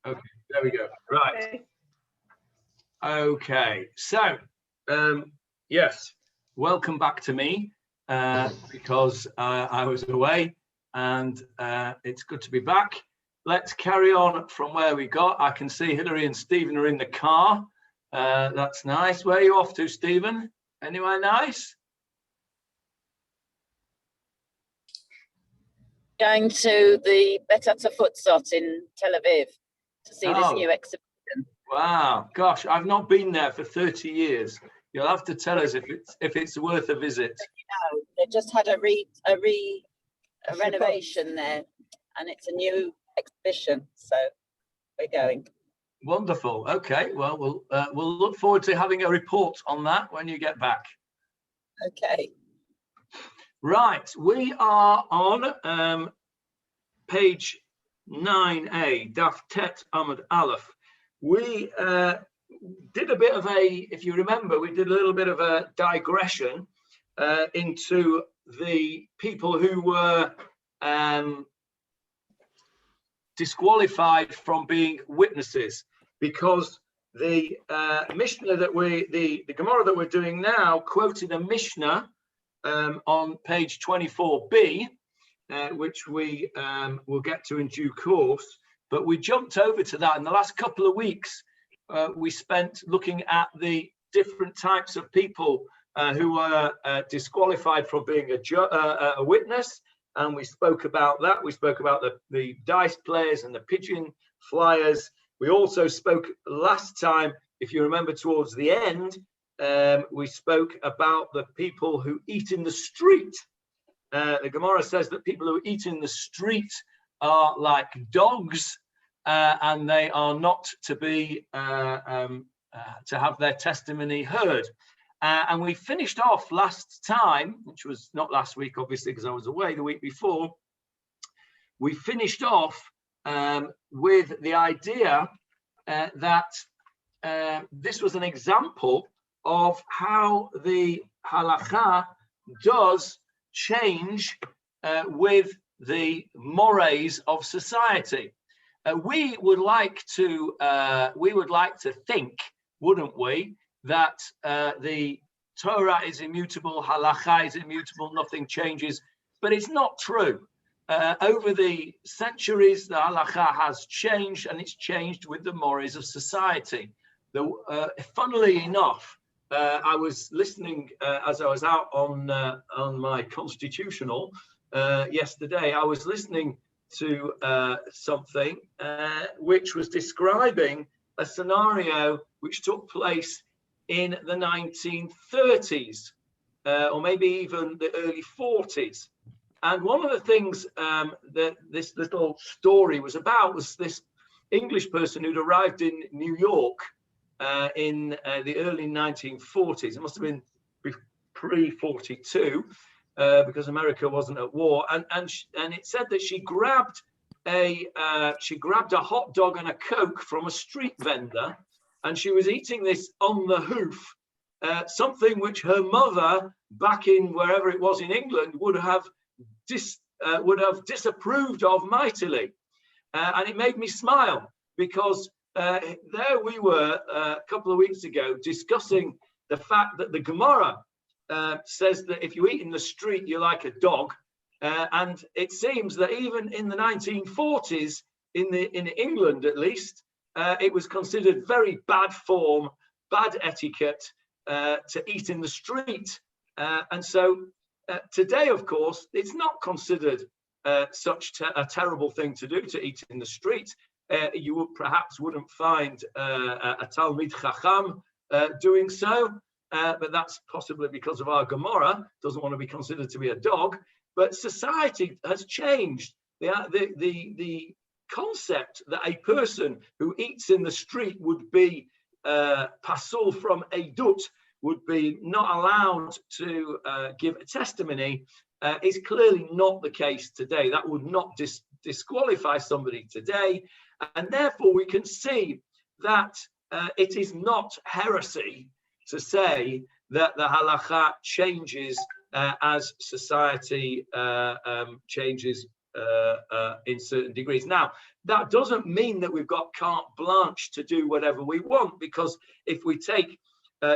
Okay, there we go. Right. Okay, so yes, welcome back to me because I was away, and it's good to be back. Let's carry on from where we got. I can see Hilary and Stephen are in the car. That's nice. Where are you off to, Stephen? Anywhere nice? Going to the Betata Futsot in Tel Aviv to see this new exhibition. Wow, gosh, I've not been there for 30 years. You'll have to tell us if it's worth a visit. No, they just had a renovation there, and it's a new exhibition, so we're going. Wonderful. Okay, well, we'll look forward to having a report on that when you get back. Okay. Right, we are on page 9a, Daf Tet Amud Aleph. We did a bit of if you remember, we did a little bit of a digression into the people who were disqualified from being witnesses, because the Mishnah that the Gemarah that we're doing now quoted a Mishnah on page 24b, which we will get to in due course. But we jumped over to that in the last couple of weeks. We spent looking at the different types of people who were disqualified from being a witness, and we spoke about that. We spoke about the dice players and the pigeon flyers. We also spoke last time, if you remember, towards the end, we spoke about the people who eat in the street. The Gemarah says that people who eat in the street are like dogs, and they are not to be to have their testimony heard. And we finished off last time, which was not last week, obviously, because I was away the week before. We finished off with the idea that this was an example of how the halakha does change with the mores of society. We would like to think, wouldn't we, that the Torah is immutable, halakha is immutable, nothing changes, but it's not true. Over the centuries, the halakha has changed, and it's changed with the mores of society. Funnily enough, I was listening as I was out on my constitutional yesterday. I was listening to something which was describing a scenario which took place in the 1930s, or maybe even the early 40s. And one of the things that this little story was about was this English person who'd arrived in New York in the early 1940s. It must have been pre-42, because America wasn't at war. And it said that she grabbed a hot dog and a Coke from a street vendor, and she was eating this on the hoof, something which her mother, back in wherever it was in England, would have disapproved of mightily. And it made me smile, because there we were a couple of weeks ago discussing the fact that the Gemarah says that if you eat in the street, you're like a dog. And it seems that even in the 1940s, in England at least, it was considered very bad form, bad etiquette to eat in the street. And so today, of course, it's not considered such a terrible thing to do, to eat in the street. You perhaps wouldn't find a Talmid Chacham doing so, but that's possibly because of our Gemarah, doesn't want to be considered to be a dog. But society has changed. The concept that a person who eats in the street would be pasul from Eidut, would be not allowed to give a testimony, is clearly not the case today. That would not disqualify somebody today. And therefore, we can see that it is not heresy to say that the halakha changes as society changes in certain degrees. Now, that doesn't mean that we've got carte blanche to do whatever we want, because if we take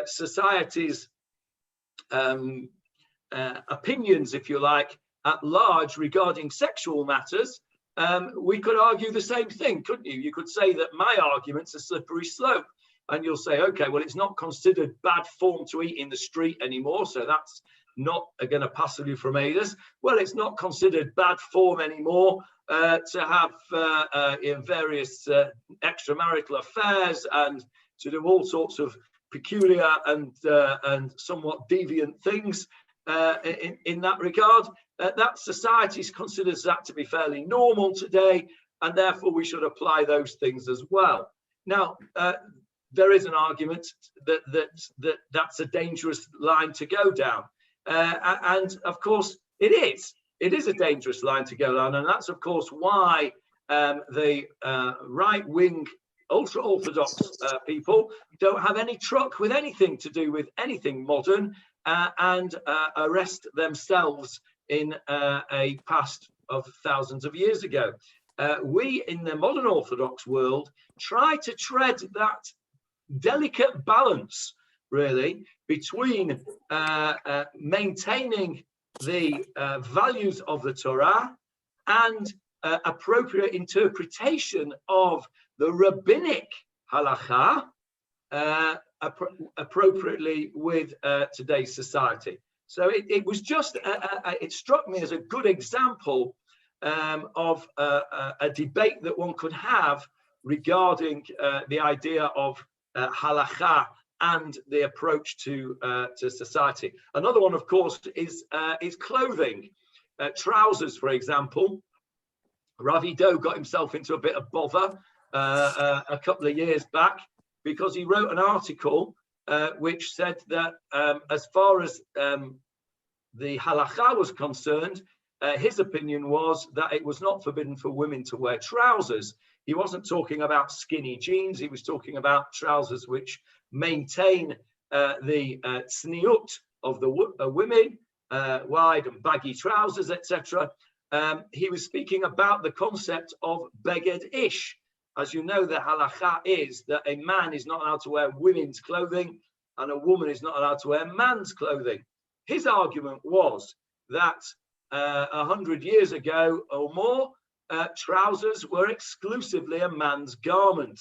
society's opinions, if you like, at large regarding sexual matters, we could argue the same thing, couldn't you? You could say that my argument's a slippery slope, and you'll say, okay, well, it's not considered bad form to eat in the street anymore, so that's not going to pass you from Adas. Well, it's not considered bad form anymore to have various extramarital affairs and to do all sorts of peculiar and somewhat deviant things in that regard. That society considers that to be fairly normal today, and therefore we should apply those things as well. Now, there is an argument that's a dangerous line to go down. And of course, it is a dangerous line to go down. And that's, of course, why the right-wing, ultra-Orthodox people don't have any truck with anything to do with anything modern and arrest themselves in a past of thousands of years ago. We, in the modern Orthodox world, try to tread that delicate balance, really, between maintaining the values of the Torah and appropriate interpretation of the rabbinic halacha appropriately with today's society. So it was just, it struck me as a good example of a debate that one could have regarding the idea of halacha and the approach to society. Another one, of course, is clothing. Trousers, for example. Rabbi got himself into a bit of bother a couple of years back because he wrote an article which said that as far as the halacha was concerned, his opinion was that it was not forbidden for women to wear trousers. He wasn't talking about skinny jeans. He was talking about trousers which maintain the tzniut of the women, wide and baggy trousers, etc. He was speaking about the concept of beged ish. As you know, the halacha is that a man is not allowed to wear women's clothing and a woman is not allowed to wear man's clothing. His argument was that 100 years ago or more, trousers were exclusively a man's garment.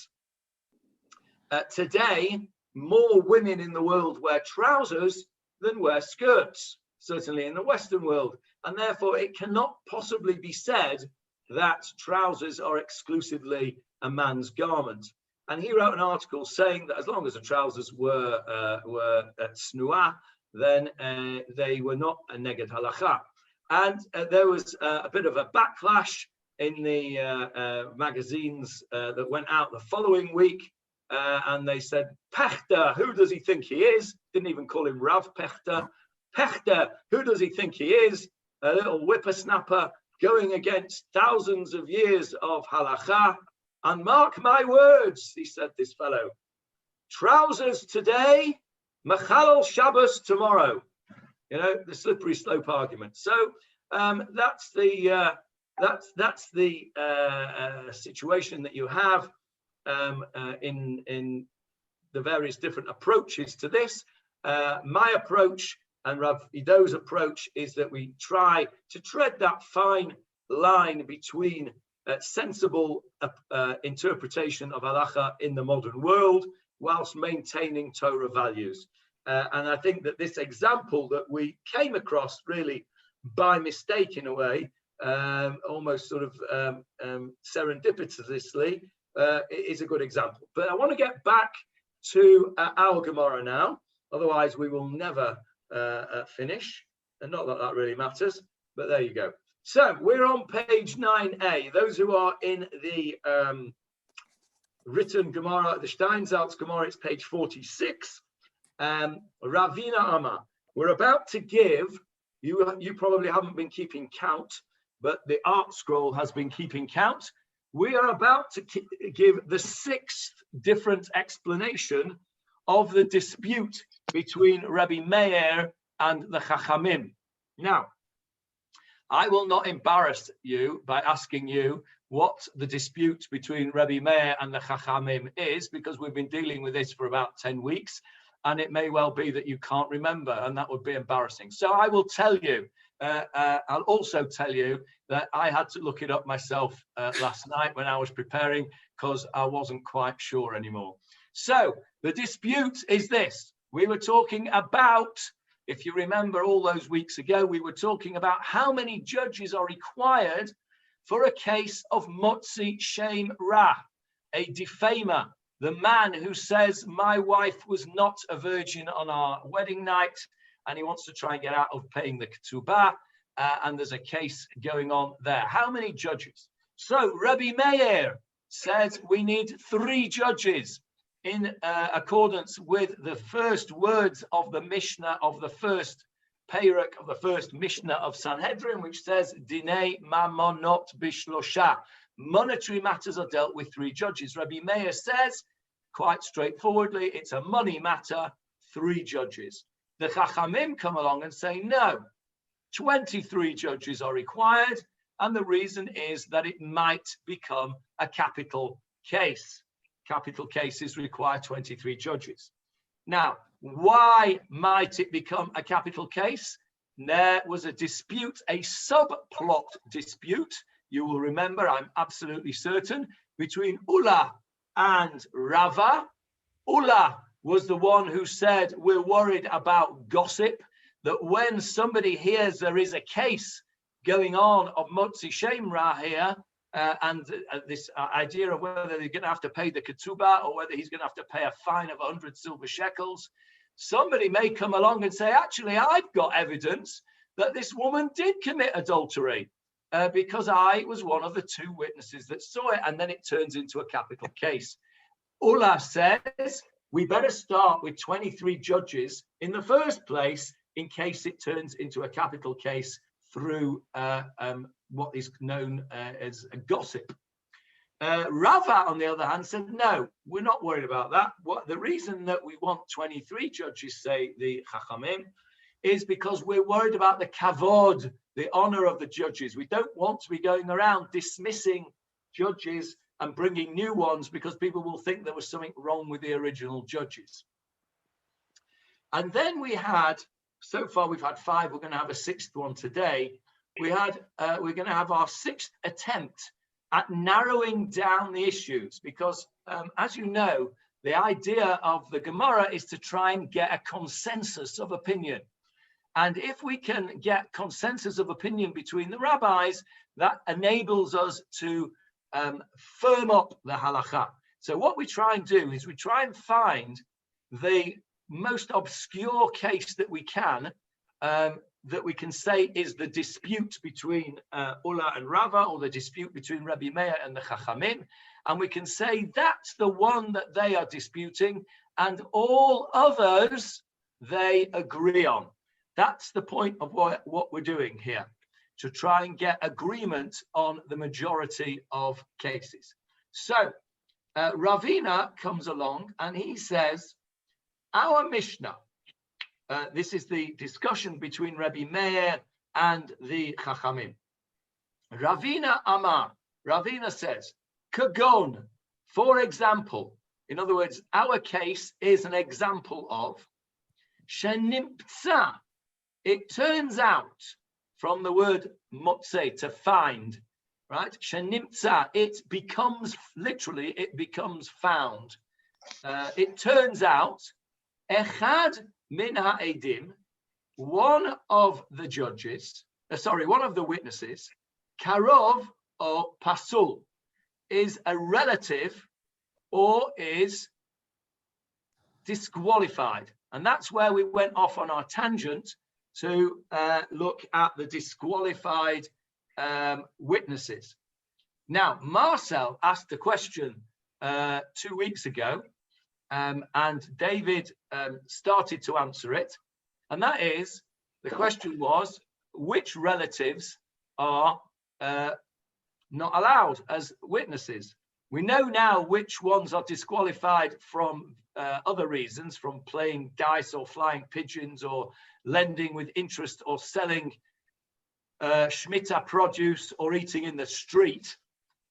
Today, more women in the world wear trousers than wear skirts, certainly in the Western world. And therefore, it cannot possibly be said that trousers are exclusively a man's garment. And he wrote an article saying that as long as the trousers were snua, then they were not a neged halacha. And there was a bit of a backlash in the magazines that went out the following week. And they said, Pechter, who does he think he is? Didn't even call him Rav Pechter. Pechter, who does he think he is? A little whippersnapper going against thousands of years of halacha. And mark my words, he said, this fellow, trousers today, Mechalel Shabbos tomorrow. You know, the slippery slope argument. So that's the situation that you have in the various different approaches to this. My approach and Rav Ido's approach is that we try to tread that fine line between sensible interpretation of halacha in the modern world whilst maintaining Torah values. And I think that this example that we came across really by mistake in a way, almost sort of serendipitously, is a good example. But I want to get back to our Gemarah now, otherwise we will never finish, and not that that really matters, but there you go. So we're on page 9a. Those who are in the written Gemarah, the Steinsaltz Gemarah, it's page 46. Ravina Amma, we're about to give, you probably haven't been keeping count, but the art scroll has been keeping count. We are about to give the 6th different explanation of the dispute between Rabbi Meir and the Chachamim. Now, I will not embarrass you by asking you what the dispute between Rabbi Meir and the Chachamim is, because we've been dealing with this for about 10 weeks, and it may well be that you can't remember, and that would be embarrassing. So I will tell you, I'll also tell you that I had to look it up myself last night when I was preparing, because I wasn't quite sure anymore. So the dispute is this. We were talking about, if you remember all those weeks ago, we were talking about how many judges are required for a case of motzi shem ra, a defamer, the man who says, my wife was not a virgin on our wedding night, and he wants to try and get out of paying the ketubah, and there's a case going on there. How many judges? So Rabbi Meir says we need 3 judges in accordance with the first words of the Mishnah of the first Perek of the first Mishnah of Sanhedrin, which says, Dinei mamonot bishlosha. Monetary matters are dealt with 3 judges. Rabbi Meir says, quite straightforwardly, it's a money matter, 3 judges. The Chachamim come along and say, no, 23 judges are required, and the reason is that it might become a capital case. Capital cases require 23 judges. Now, why might it become a capital case? There was a dispute, a subplot dispute, you will remember, I'm absolutely certain, between Ulla and Rava. Ulla was the one who said, we're worried about gossip, that when somebody hears there is a case going on of motzi shem ra here, and this idea of whether they're going to have to pay the ketubah or whether he's going to have to pay a fine of 100 silver shekels, somebody may come along and say, actually, I've got evidence that this woman did commit adultery because I was one of the 2 witnesses that saw it, and then it turns into a capital case. Ulla says, we better start with 23 judges in the first place in case it turns into a capital case through what is known as a gossip. Rava, on the other hand, said, no, we're not worried about that. The reason that we want 23 judges, say the Chachamim, is because we're worried about the kavod, the honor of the judges. We don't want to be going around dismissing judges and bringing new ones because people will think there was something wrong with the original judges. And then we had, so far we've had 5, we're going to have a 6th one today. We're going to have our 6th attempt at narrowing down the issues, because as you know, the idea of the Gemarah is to try and get a consensus of opinion. And if we can get consensus of opinion between the rabbis, that enables us to firm up the halakha. So what we try and do is we try and find the most obscure case that we can say is the dispute between Ulla and Rava, or the dispute between Rabbi Meir and the Chachamim, and we can say that's the one that they are disputing, and all others they agree on. That's the point of what we're doing here, to try and get agreement on the majority of cases. So Ravina comes along and he says, our Mishnah, this is the discussion between Rabbi Meir and the Chachamim. Ravina Amar, Ravina says, Kagon, for example, in other words, our case is an example of Shenimptza. It turns out from the word motze, to find, right? Shenimptza, it becomes, literally, it becomes found. It turns out, Echad min ha'edim, one of the judges, one of the witnesses, karov or pasul, is a relative or is disqualified. And that's where we went off on our tangent to look at the disqualified witnesses. Now, Marcel asked a question 2 weeks ago, and David started to answer it. And that is, the question was, which relatives are not allowed as witnesses? We know now which ones are disqualified from other reasons, from playing dice or flying pigeons or lending with interest or selling Shemitah produce or eating in the street,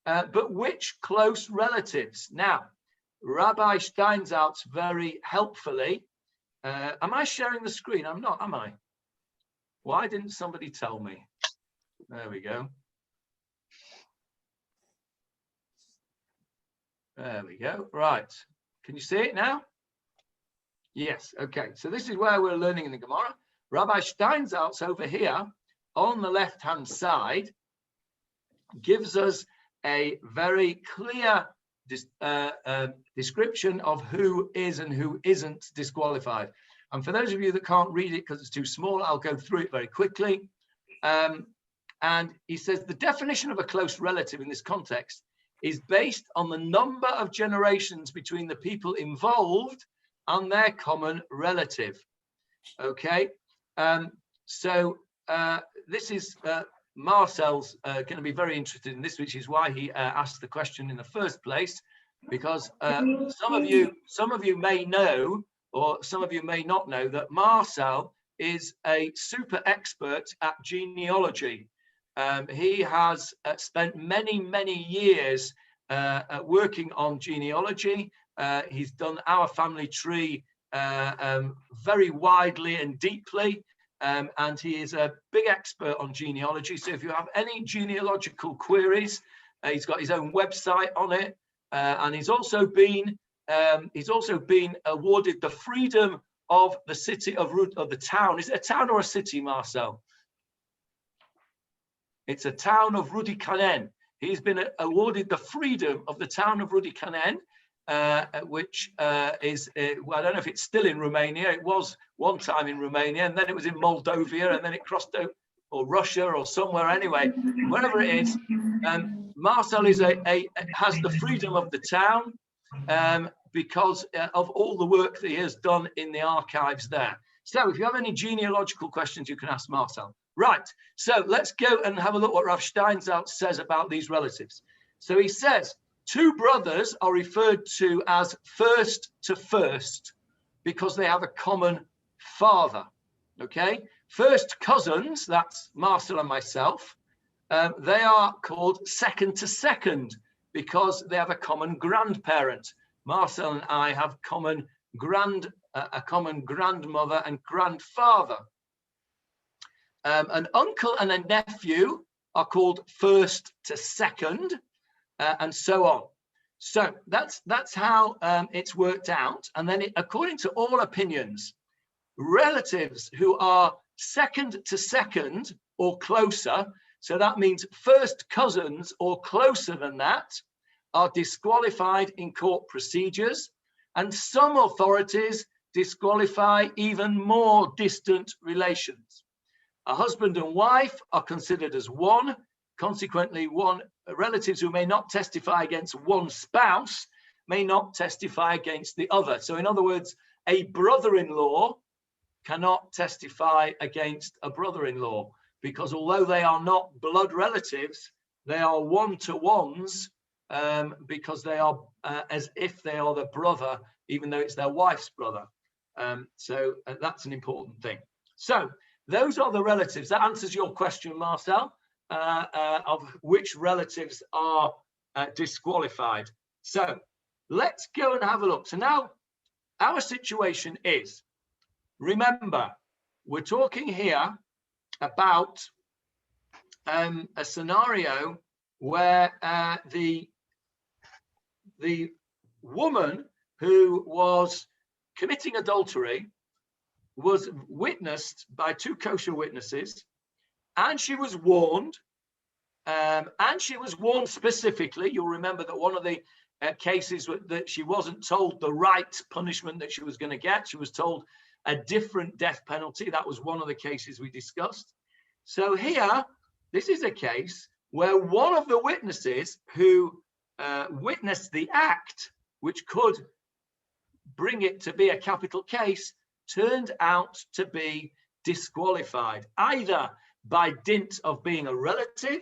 but which close relatives? Now, Rabbi Steinsaltz very helpfully, am I sharing the screen? I'm not, am I? Why didn't somebody tell me? There we go. There we go. Right. Can you see it now? Yes. Okay. So this is where we're learning in the Gemarah. Rabbi Steinsaltz over here on the left-hand side gives us a very clear description of who is and who isn't disqualified. And for those of you that can't read it because it's too small, I'll go through it very quickly. And he says the definition of a close relative in this context is based on the number of generations between the people involved and their common relative. Okay, so this is Marcel's going to be very interested in this, which is why he asked the question in the first place, because some of you may know, or some of you may not know, that Marcel is a super expert at genealogy. He has spent many years working on genealogy. He's done our family tree very widely and deeply, and he is a big expert on genealogy. So if you have any genealogical queries, he's got his own website on it, and he's also been awarded the freedom of the city of the town. Is it a town or a city, Marcel? It's a town of Rudikanen. He's been awarded the freedom of the town of Rudikanen, which is, well, I don't know if it's still in Romania. It was one time in Romania, and then it was in Moldova, and then it crossed over, or Russia, or somewhere anyway, wherever it is. Marcel is has the freedom of the town because of all the work that he has done in the archives there. So if you have any genealogical questions, you can ask Marcel. Right, so let's go and have a look what Rav Steinsaltz says about these relatives. So he says, two brothers are referred to as first to first because they have a common father, okay? First cousins, that's Marcel and myself, they are called second to second because they have a common grandparent. Marcel and I have a common grandmother and grandfather. An uncle and a nephew are called first to second, and so on. So that's how it's worked out. And then according to all opinions, relatives who are second to second or closer, so that means first cousins or closer than that, are disqualified in court procedures. And some authorities disqualify even more distant relations. A husband and wife are considered as one. Consequently, relatives who may not testify against one spouse may not testify against the other. So in other words, a brother-in-law cannot testify against a brother-in-law because although they are not blood relatives, they are one-to-ones because they are as if they are the brother, even though it's their wife's brother. So that's an important thing. So those are the relatives. That answers your question, Marcel, of which relatives are disqualified. So let's go and have a look. So now our situation is, remember, we're talking here about a scenario where the woman who was committing adultery was witnessed by two kosher witnesses, and she was warned, specifically. You'll remember that one of the cases that she wasn't told the right punishment that she was going to get. She was told a different death penalty. That was one of the cases we discussed. So here, this is a case where one of the witnesses who witnessed the act, which could bring it to be a capital case, turned out to be disqualified, either by dint of being a relative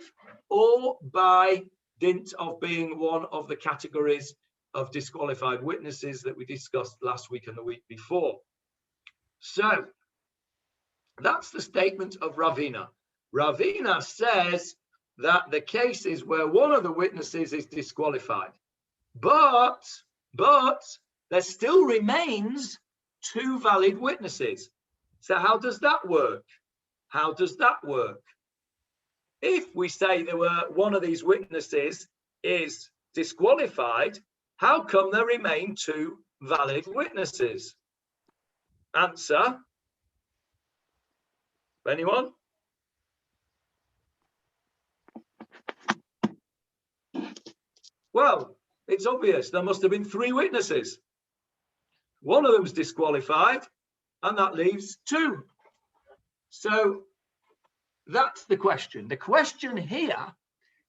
or by dint of being one of the categories of disqualified witnesses that we discussed last week and the week before. So that's the statement of Ravina. Ravina says that the case is where one of the witnesses is disqualified. But there still remains two valid witnesses. So how does that work? How does that work? If we say there were one of these witnesses is disqualified, how come there remain two valid witnesses? Answer. Anyone? Well, it's obvious. There must have been three witnesses. One of them's disqualified, and that leaves two. So that's the question. The question here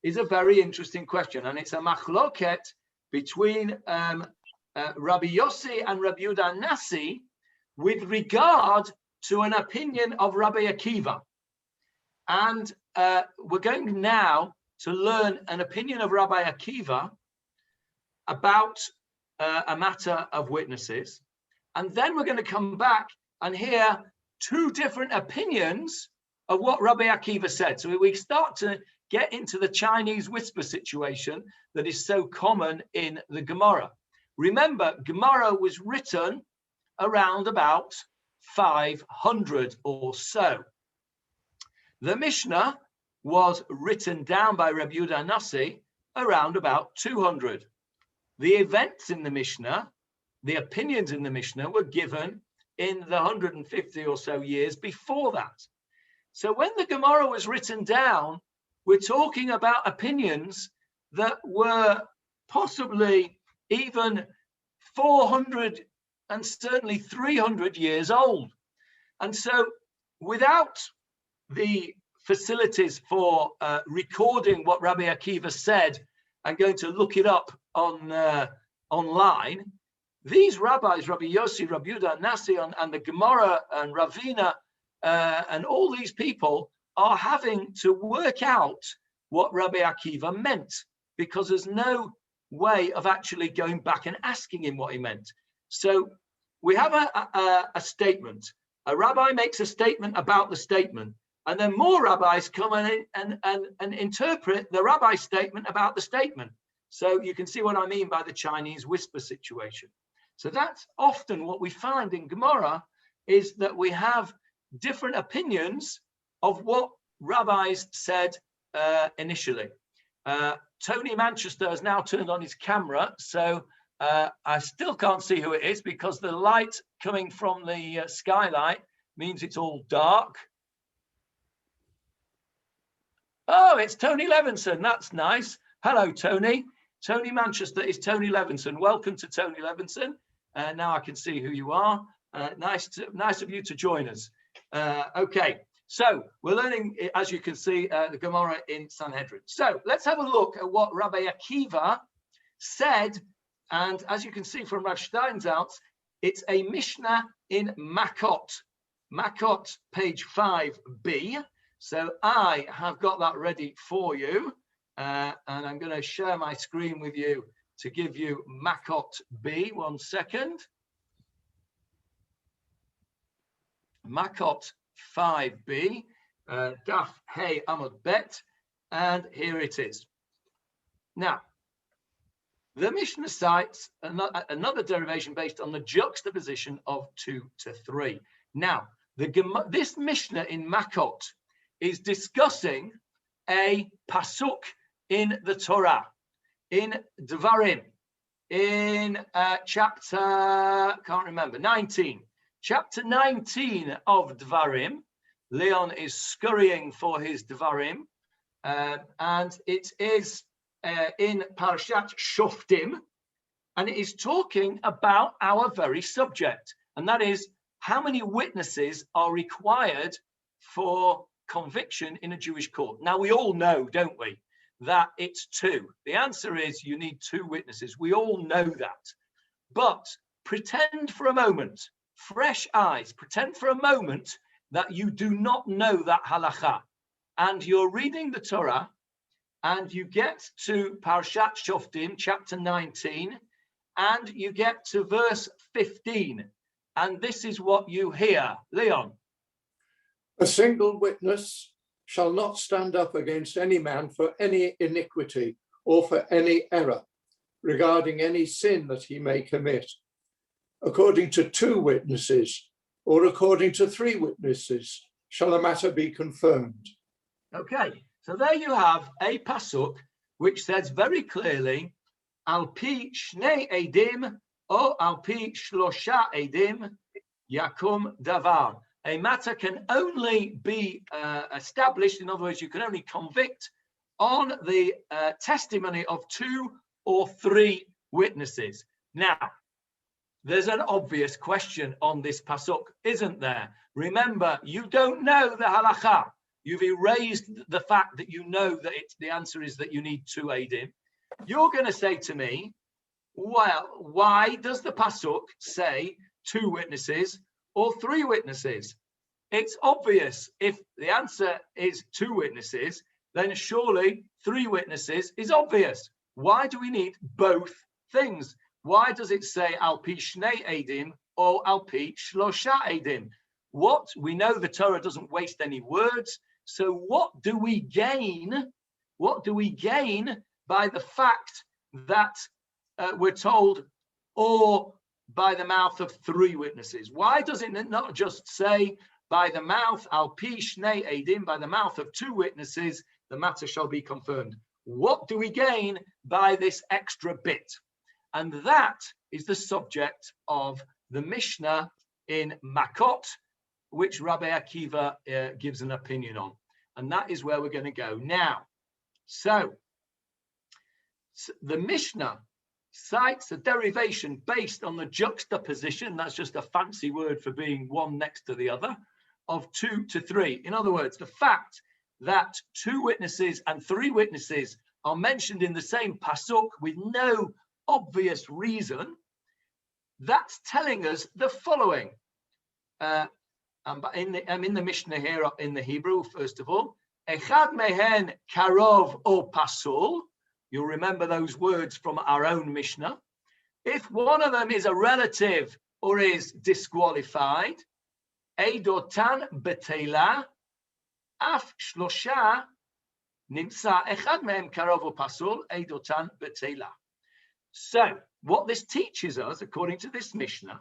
is a very interesting question, and it's a machloket between Rabbi Yossi and Rabbi Yehuda Nasi with regard to an opinion of Rabbi Akiva. And we're going now to learn an opinion of Rabbi Akiva about a matter of witnesses. And then we're going to come back and hear two different opinions of what Rabbi Akiva said. So we start to get into the Chinese whisper situation that is so common in the Gemarah. Remember, Gemarah was written around about 500 or so. The Mishnah was written down by Rabbi Yehuda Nasi around about 200. The events in the Mishnah, the opinions in the Mishnah were given in the 150 or so years before that. So when the Gemarah was written down, we're talking about opinions that were possibly even 400 and certainly 300 years old. And so without the facilities for recording what Rabbi Akiva said and going to look it up on online, these rabbis, Rabbi Yossi, Rabbi Yehuda Nasi, and the Gemarah and Ravina, and all these people are having to work out what Rabbi Akiva meant, because there's no way of actually going back and asking him what he meant. So we have a statement. A rabbi makes a statement about the statement, and then more rabbis come in and interpret the rabbi's statement about the statement. So you can see what I mean by the Chinese whisper situation. So that's often what we find in Gemarah, is that we have different opinions of what rabbis said initially. Tony Manchester has now turned on his camera, so I still can't see who it is because the light coming from the skylight means it's all dark. Oh, it's Tony Levinson. That's nice. Hello, Tony. Tony Manchester is Tony Levinson. Welcome to Tony Levinson. Now I can see who you are. Nice of you to join us. Okay, so we're learning, as you can see, the Gemarah in Sanhedrin. So let's have a look at what Rabbi Akiva said. And as you can see from Rav Steinsaltz, it's a Mishnah in Makot. Makot, page 5b. So I have got that ready for you. And I'm going to share my screen with you to give you Makot B. 1 second. Makot 5b, Daf Hey Amud Bet, and here it is. Now, the Mishnah cites another derivation based on the juxtaposition of 2 to 3. Now, this Mishnah in Makot is discussing a pasuk in the Torah, in Dvarim, in chapter, can't remember, 19. Chapter 19 of Dvarim. Leon is scurrying for his Dvarim, and it is in Parashat Shoftim, and it is talking about our very subject, and that is how many witnesses are required for conviction in a Jewish court. Now, we all know, don't we, that it's 2. The answer is you need 2 witnesses. We all know that. But pretend for a moment, fresh eyes, pretend for a moment that you do not know that halacha, and you're reading the Torah, and you get to Parashat Shoftim, chapter 19, and you get to verse 15, and this is what you hear. Leon. A single witness shall not stand up against any man for any iniquity or for any error regarding any sin that he may commit, according to 2 witnesses or according to 3 witnesses shall a matter be confirmed. Okay, so there you have a pasuk which says very clearly, al pi shnei edim or al pi shlosha edim yakum davar. A matter can only be established, in other words, you can only convict on the testimony of 2 or 3 witnesses. Now, there's an obvious question on this pasuk, isn't there? Remember, you don't know the halacha. You've erased the fact that you know that the answer is that you need 2 edim. You're going to say to me, well, why does the pasuk say 2 witnesses or 3 witnesses? It's obvious. If the answer is 2 witnesses, then surely 3 witnesses is obvious. Why do we need both things? Why does it say al pi shnei edim or al pi shlosha edim? What we know, the Torah doesn't waste any words. So what do we gain? What do we gain by the fact that we're told, or by the mouth of 3 witnesses? Why does it not just say by the mouth al pi shnei edim, by the mouth of 2 witnesses, the matter shall be confirmed? What do we gain by this extra bit? And that is the subject of the Mishnah in Makot, which Rabbi Akiva gives an opinion on. And that is where we're going to go now. So the Mishnah cites a derivation based on the juxtaposition, that's just a fancy word for being one next to the other, of 2 to 3. In other words, the fact that 2 witnesses and 3 witnesses are mentioned in the same pasuk with no obvious reason, that's telling us the following. I'm in the Mishnah here in the Hebrew, first of all. Echad mehen karov or pasul. You'll remember those words from our own Mishnah. If one of them is a relative or is disqualified, eidotan betela, af shlosha nimsa echad mehem karov or pasul, eidotan betela. So what this teaches us, according to this Mishnah,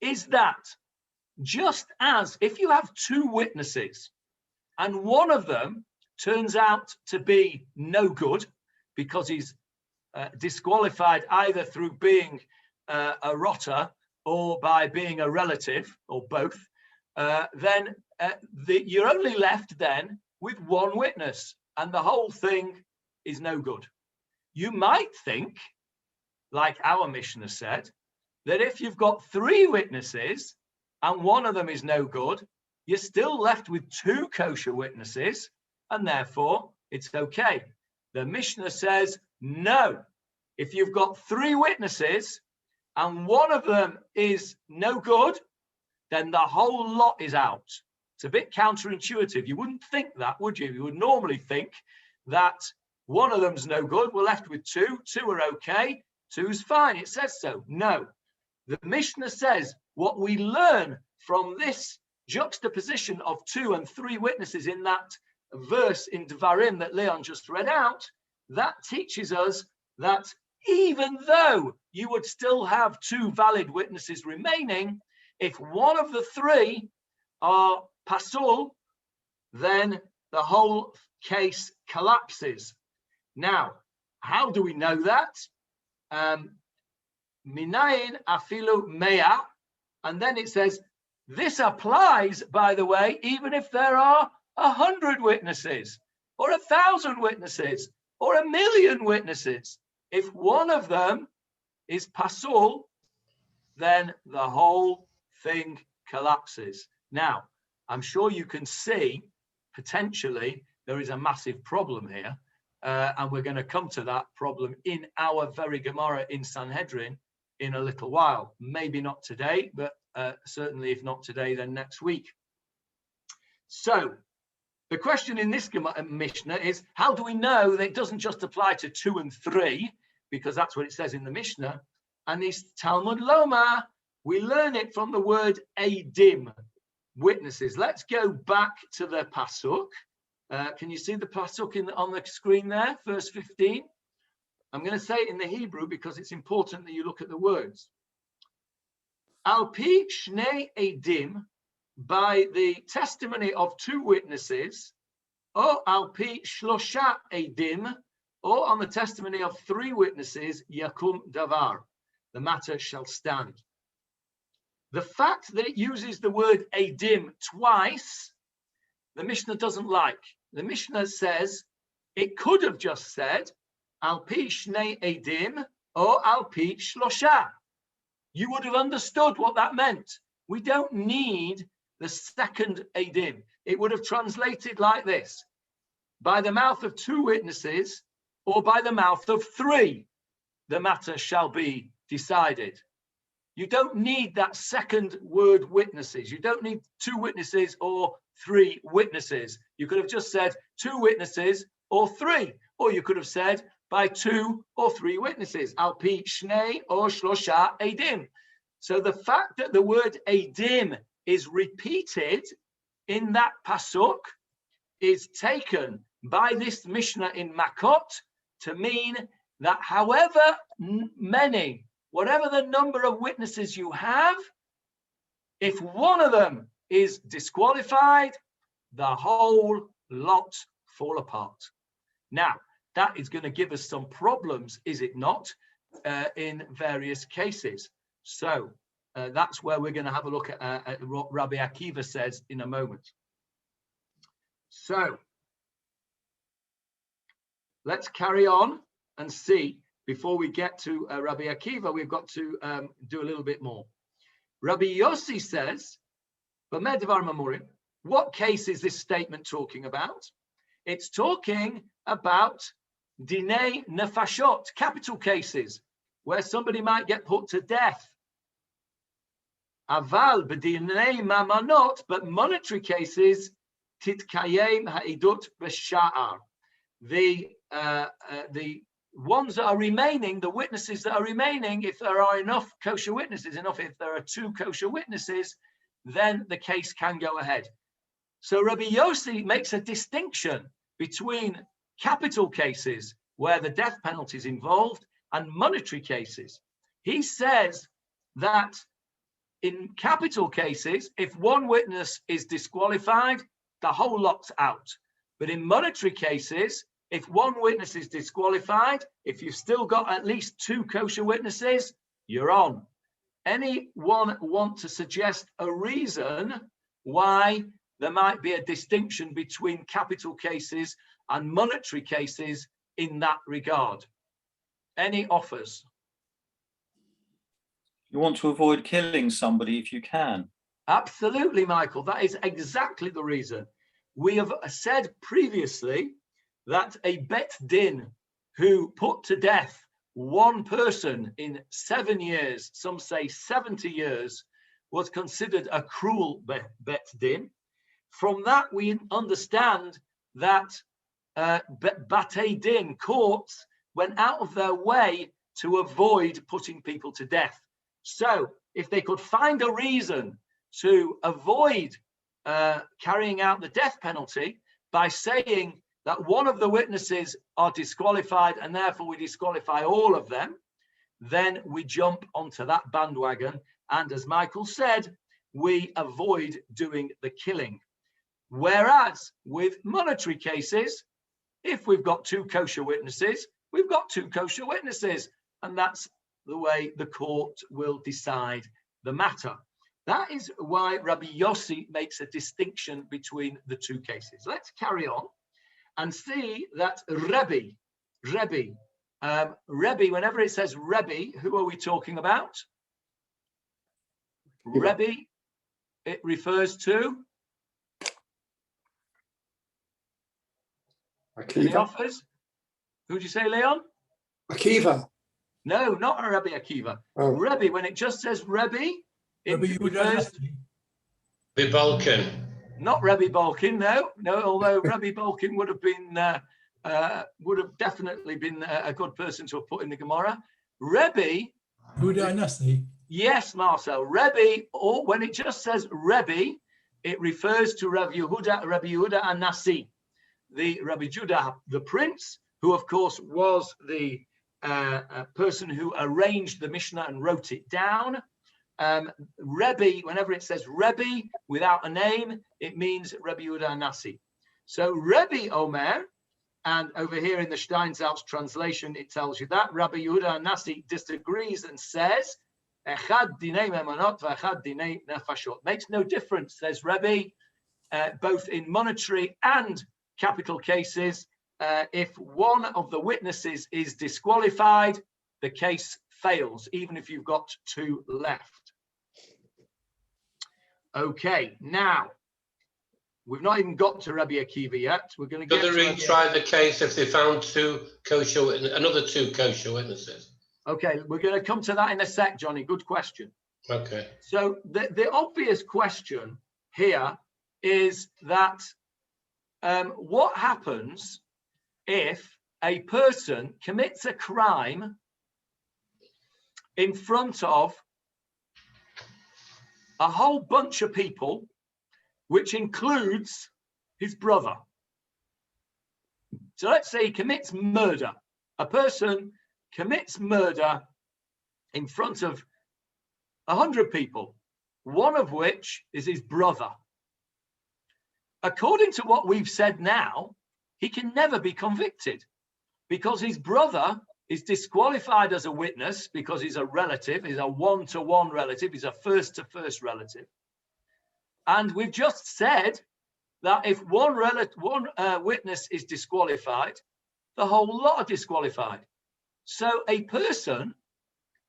is that just as if you have 2 witnesses and one of them turns out to be no good because he's disqualified either through being a rotter or by being a relative or both, then you're only left then with 1 witness and the whole thing is no good. You might think, like our Mishnah said, that if you've got 3 witnesses and one of them is no good, you're still left with 2 kosher witnesses, and therefore it's okay. The Mishnah says, no, if you've got 3 witnesses and one of them is no good, then the whole lot is out. It's a bit counterintuitive. You wouldn't think that, would you? You would normally think that one of them's no good, we're left with 2, 2 are okay, 2's fine, it says so. No, the Mishnah says what we learn from this juxtaposition of 2 and 3 witnesses in that verse in Devarim that Leon just read out, that teaches us that even though you would still have 2 valid witnesses remaining, if one of the 3 are pasul, then the whole case collapses. Now, how do we know that? Minayin afilu mea, and then it says this applies, by the way, even if there are 100 witnesses or 1,000 witnesses or 1,000,000 witnesses. If one of them is pasul, then the whole thing collapses. Now, I'm sure you can see potentially there is a massive problem here. And we're going to come to that problem in our very Gemarah in Sanhedrin in a little while. Maybe not today, but certainly if not today, then next week. So the question in this Mishnah is, how do we know that it doesn't just apply to 2 and 3? Because that's what it says in the Mishnah. And this Talmud Loma, we learn it from the word edim, witnesses. Let's go back to the pasuk Can you see the pasuk on the screen there, verse 15? I'm going to say it in the Hebrew because it's important that you look at the words. Al pi shnei edim, by the testimony of two witnesses, or al pi shlosha edim, or on the testimony of three witnesses, yakum davar, the matter shall stand. The fact that it uses the word edim twice, the Mishnah doesn't like. The Mishnah says it could have just said al pi shnei edim or al pi shlosha. You would have understood what that meant. We don't need the second edim. It would have translated like this: by the mouth of two witnesses or by the mouth of three, the matter shall be decided. You don't need that second word witnesses. You don't need two witnesses or three witnesses. You could have just said two witnesses or three, or you could have said by two or three witnesses. Al pi shnei or shlosha edim. So the fact that the word edim is repeated in that pasuk is taken by this Mishnah in Makot to mean that however many, whatever the number of witnesses you have, if one of them is disqualified, the whole lot fall apart. Now, that is going to give us some problems, is it not, in various cases. So that's where we're going to have a look at what Rabbi Akiva says in a moment. So let's carry on and see. Before we get to Rabbi Akiva, we've got to do a little bit more. Rabbi Yossi says, what case is this statement talking about? It's talking about dinei nefashot, capital cases, where somebody might get put to death. Aval b'dinei mamanot, but monetary cases, titkayem ha'idut b'sha'ar. The ones that are remaining, the witnesses that are remaining, if there are enough kosher witnesses, if there are two kosher witnesses, then the case can go ahead. So Rabbi Yossi makes a distinction between capital cases where the death penalty is involved and monetary cases. He says that in capital cases, if one witness is disqualified, the whole lot's out. But in monetary cases, if one witness is disqualified, if you've still got at least two kosher witnesses, you're on. Anyone want to suggest a reason why there might be a distinction between capital cases and monetary cases in that regard? Any offers? You want to avoid killing somebody if you can. Absolutely, Michael. That is exactly the reason. We have said previously that a bet din who put to death one person in 7 years, some say 70 years, was considered a cruel bet din. From that, we understand that batei din, courts, went out of their way to avoid putting people to death. So if they could find a reason to avoid carrying out the death penalty by saying that one of the witnesses are disqualified and therefore we disqualify all of them, then we jump onto that bandwagon. And as Michael said, we avoid doing the killing. Whereas with monetary cases, if we've got two kosher witnesses, we've got two kosher witnesses. And that's the way the court will decide the matter. That is why Rabbi Yossi makes a distinction between the two cases. Let's carry on and see that Rabbi, whenever it says Rabbi, who are we talking about? Rabbi, it refers to Akiva. Any offers? Who did you say, Leon? Akiva. No, not Rabbi Akiva. Oh. Rabbi, when it just says Rabbi, it refers to the Balkan. Not Rabbi Balkin, no, although Rabbi Balkin would have definitely been a good person to have put in the Gemara. Rabbi, yes, Marcel, Rabbi, or when it just says Rabbi, it refers to Rabbi Yehuda and Nasi. the Rabbi Judah, the prince, who of course was the person who arranged the Mishnah and wrote it down. Rebbe, whenever it says Rebbe without a name, it means Rabbi Yehuda Nasi. So Rebbe Omer, and over here in the Steinsaltz translation, it tells you that Rabbi Yehuda Nasi disagrees and says, Echad dinei memonot v'echad dinei nefashot. Makes no difference, says Rebbe, both in monetary and capital cases. If one of the witnesses is disqualified, the case fails, even if you've got two left. Okay, now, we've not even got to Rabbi Akiva yet. We're going to get to retry the case if they found another two kosher witnesses. Okay, we're going to come to that in a sec, Johnny. Good question. Okay. So the obvious question here is that what happens if a person commits a crime in front of a whole bunch of people, which includes his brother? So let's say he commits murder. A person commits murder in front of 100 people, one of which is his brother. According to what we've said now, he can never be convicted because his brother is disqualified as a witness because he's a relative, he's a one-to-one relative, he's a first-to-first relative. And we've just said that if one witness is disqualified, the whole lot are disqualified. So a person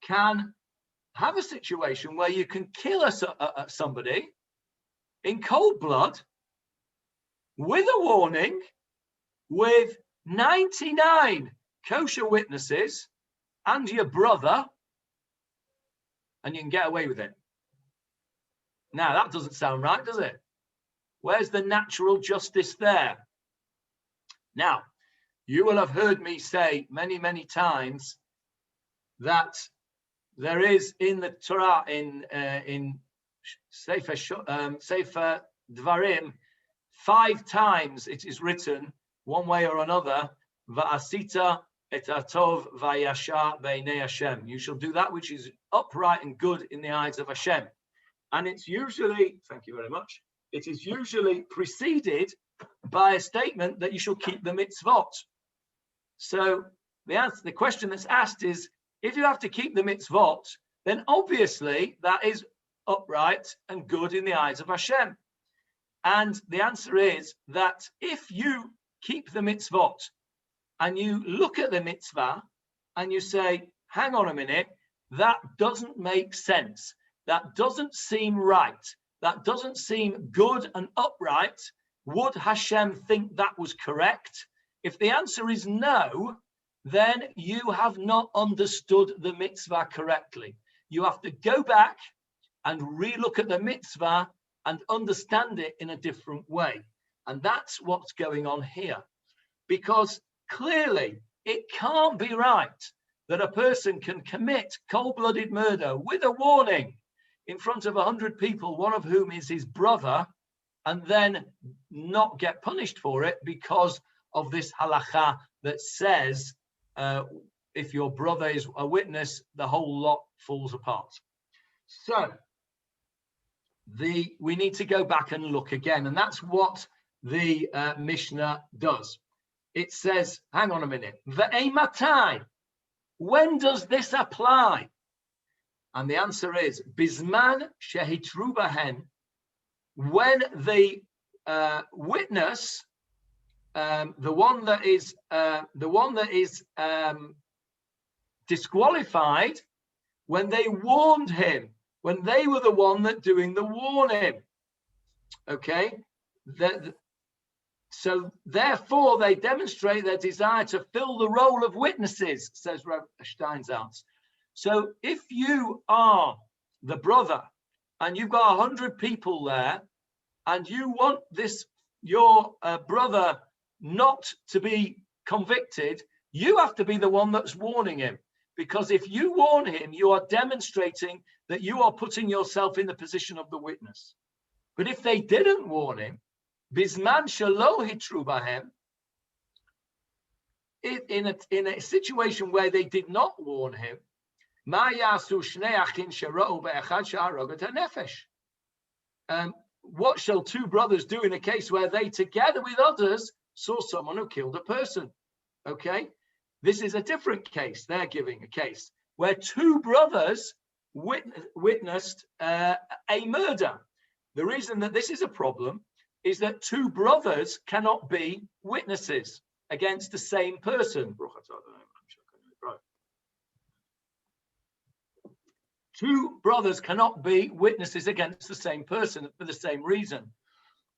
can have a situation where you can kill somebody in cold blood with a warning, with 99 kosher witnesses and your brother, and you can get away with it. Now, that doesn't sound right, does it? Where's the natural justice there? Now, you will have heard me say many, many times that there is in the Torah, in Sefer Dvarim, 5 times it is written, one way or another, Va'asita et atov va'yasha b'nei Hashem. You shall do that which is upright and good in the eyes of Hashem. And it's usually, thank you very much, it is usually preceded by a statement that you shall keep the mitzvot. So the question that's asked is, if you have to keep the mitzvot, then obviously that is upright and good in the eyes of Hashem. And the answer is that if you keep the mitzvot and you look at the mitzvah and you say, hang on a minute, that doesn't make sense. That doesn't seem right. That doesn't seem good and upright. Would Hashem think that was correct? If the answer is no, then you have not understood the mitzvah correctly. You have to go back and relook at the mitzvah and understand it in a different way. And that's what's going on here. Because clearly it can't be right that a person can commit cold-blooded murder with a warning in front of 100 people, one of whom is his brother, and then not get punished for it because of this halakha that says if your brother is a witness, the whole lot falls apart. So we need to go back and look again, and that's what the Mishnah does. It says, hang on a minute, Ve'ematai, when does this apply? And the answer is, Bisman shehitru bahen, when the witness, the one that is disqualified, when they warned him, when they were the one that doing the warning. Okay, so therefore they demonstrate their desire to fill the role of witnesses, says Rabbi Steinsaltz. So if you are the brother and you've got 100 people there and you want your brother not to be convicted, you have to be the one that's warning him. Because if you warn him, you are demonstrating that you are putting yourself in the position of the witness. But if they didn't warn him, Bisman shelo hitru bahem, in a situation where they did not warn him, what shall two brothers do in a case where they, together with others, saw someone who killed a person? Okay, this is a different case. They're giving a case where two brothers witnessed a murder. The reason that this is a problem is that two brothers cannot be witnesses against the same person. Two brothers cannot be witnesses against the same person for the same reason.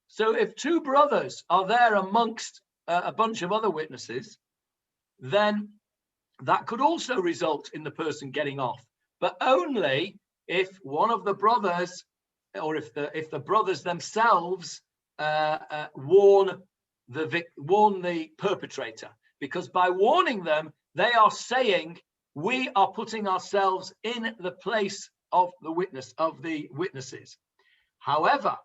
So if two brothers are there amongst a bunch of other witnesses, then that could also result in the person getting off, but only if one of the brothers, or if the brothers themselves warn the perpetrator, because by warning them, they are saying, we are putting ourselves in the place of the witnesses. However,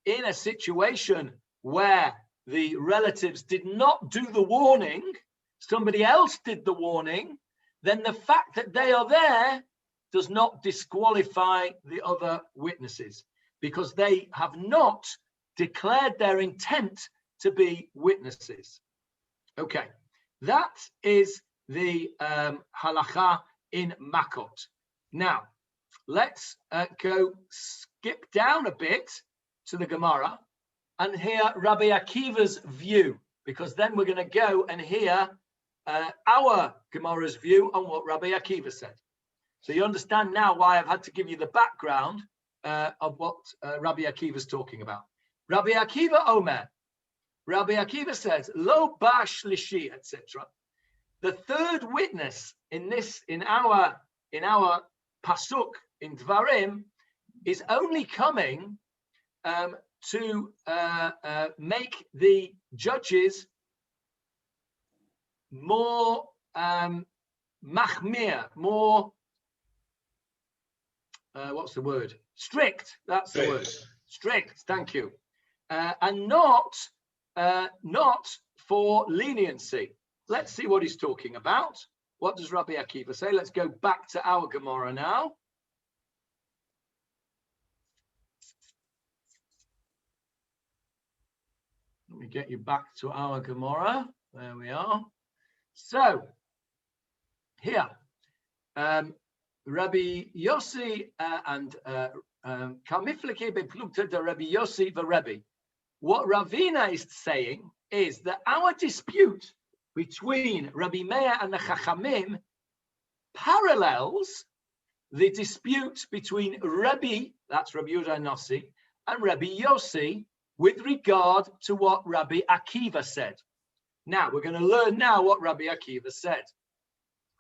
in a situation where the relatives did not do the warning, somebody else did the warning, then the fact that they are there does not disqualify the other witnesses, because they have not declared their intent to be witnesses. Okay, that is the halacha in Makot. Now, let's skip down a bit to the Gemara and hear Rabbi Akiva's view, because then we're going to go and hear our Gemara's view on what Rabbi Akiva said. So you understand now why I've had to give you the background of what Rabbi Akiva is talking about. Rabbi Akiva Omer. Rabbi Akiva says, Lo ba shlishi, etc. The third witness in our pasuk in Dvarim is only coming to make the judges more machmir, more what's the word? Strict. That's the word. Strict. Thank you. And not for leniency. Let's see what he's talking about. What does Rabbi Akiva say? Let's go back to our Gemarah now. Let me get you back to our Gemarah. There we are. So, here, Rabbi Yossi and Kamifleke beplukta de Rabbi Yossi v'Rebbe. What Ravina is saying is that our dispute between Rabbi Meir and the Chachamim parallels the dispute between Rabbi, that's Rabbi Yehuda Nossi, and Rabbi Yossi with regard to what Rabbi Akiva said. Now, we're going to learn now what Rabbi Akiva said.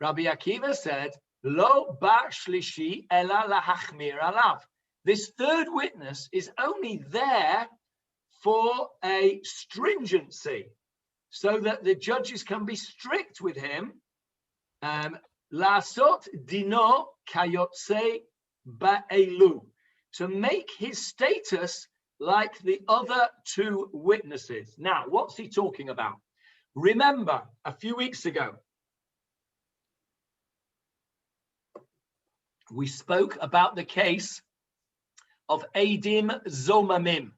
Rabbi Akiva said, Lo ba shlishi ela lahachmir alav. This third witness is only there for a stringency, so that the judges can be strict with him. Lasot dino kayotse ba'elu, to make his status like the other two witnesses. Now, what's he talking about? Remember, a few weeks ago, we spoke about the case of Eidim Zomamim.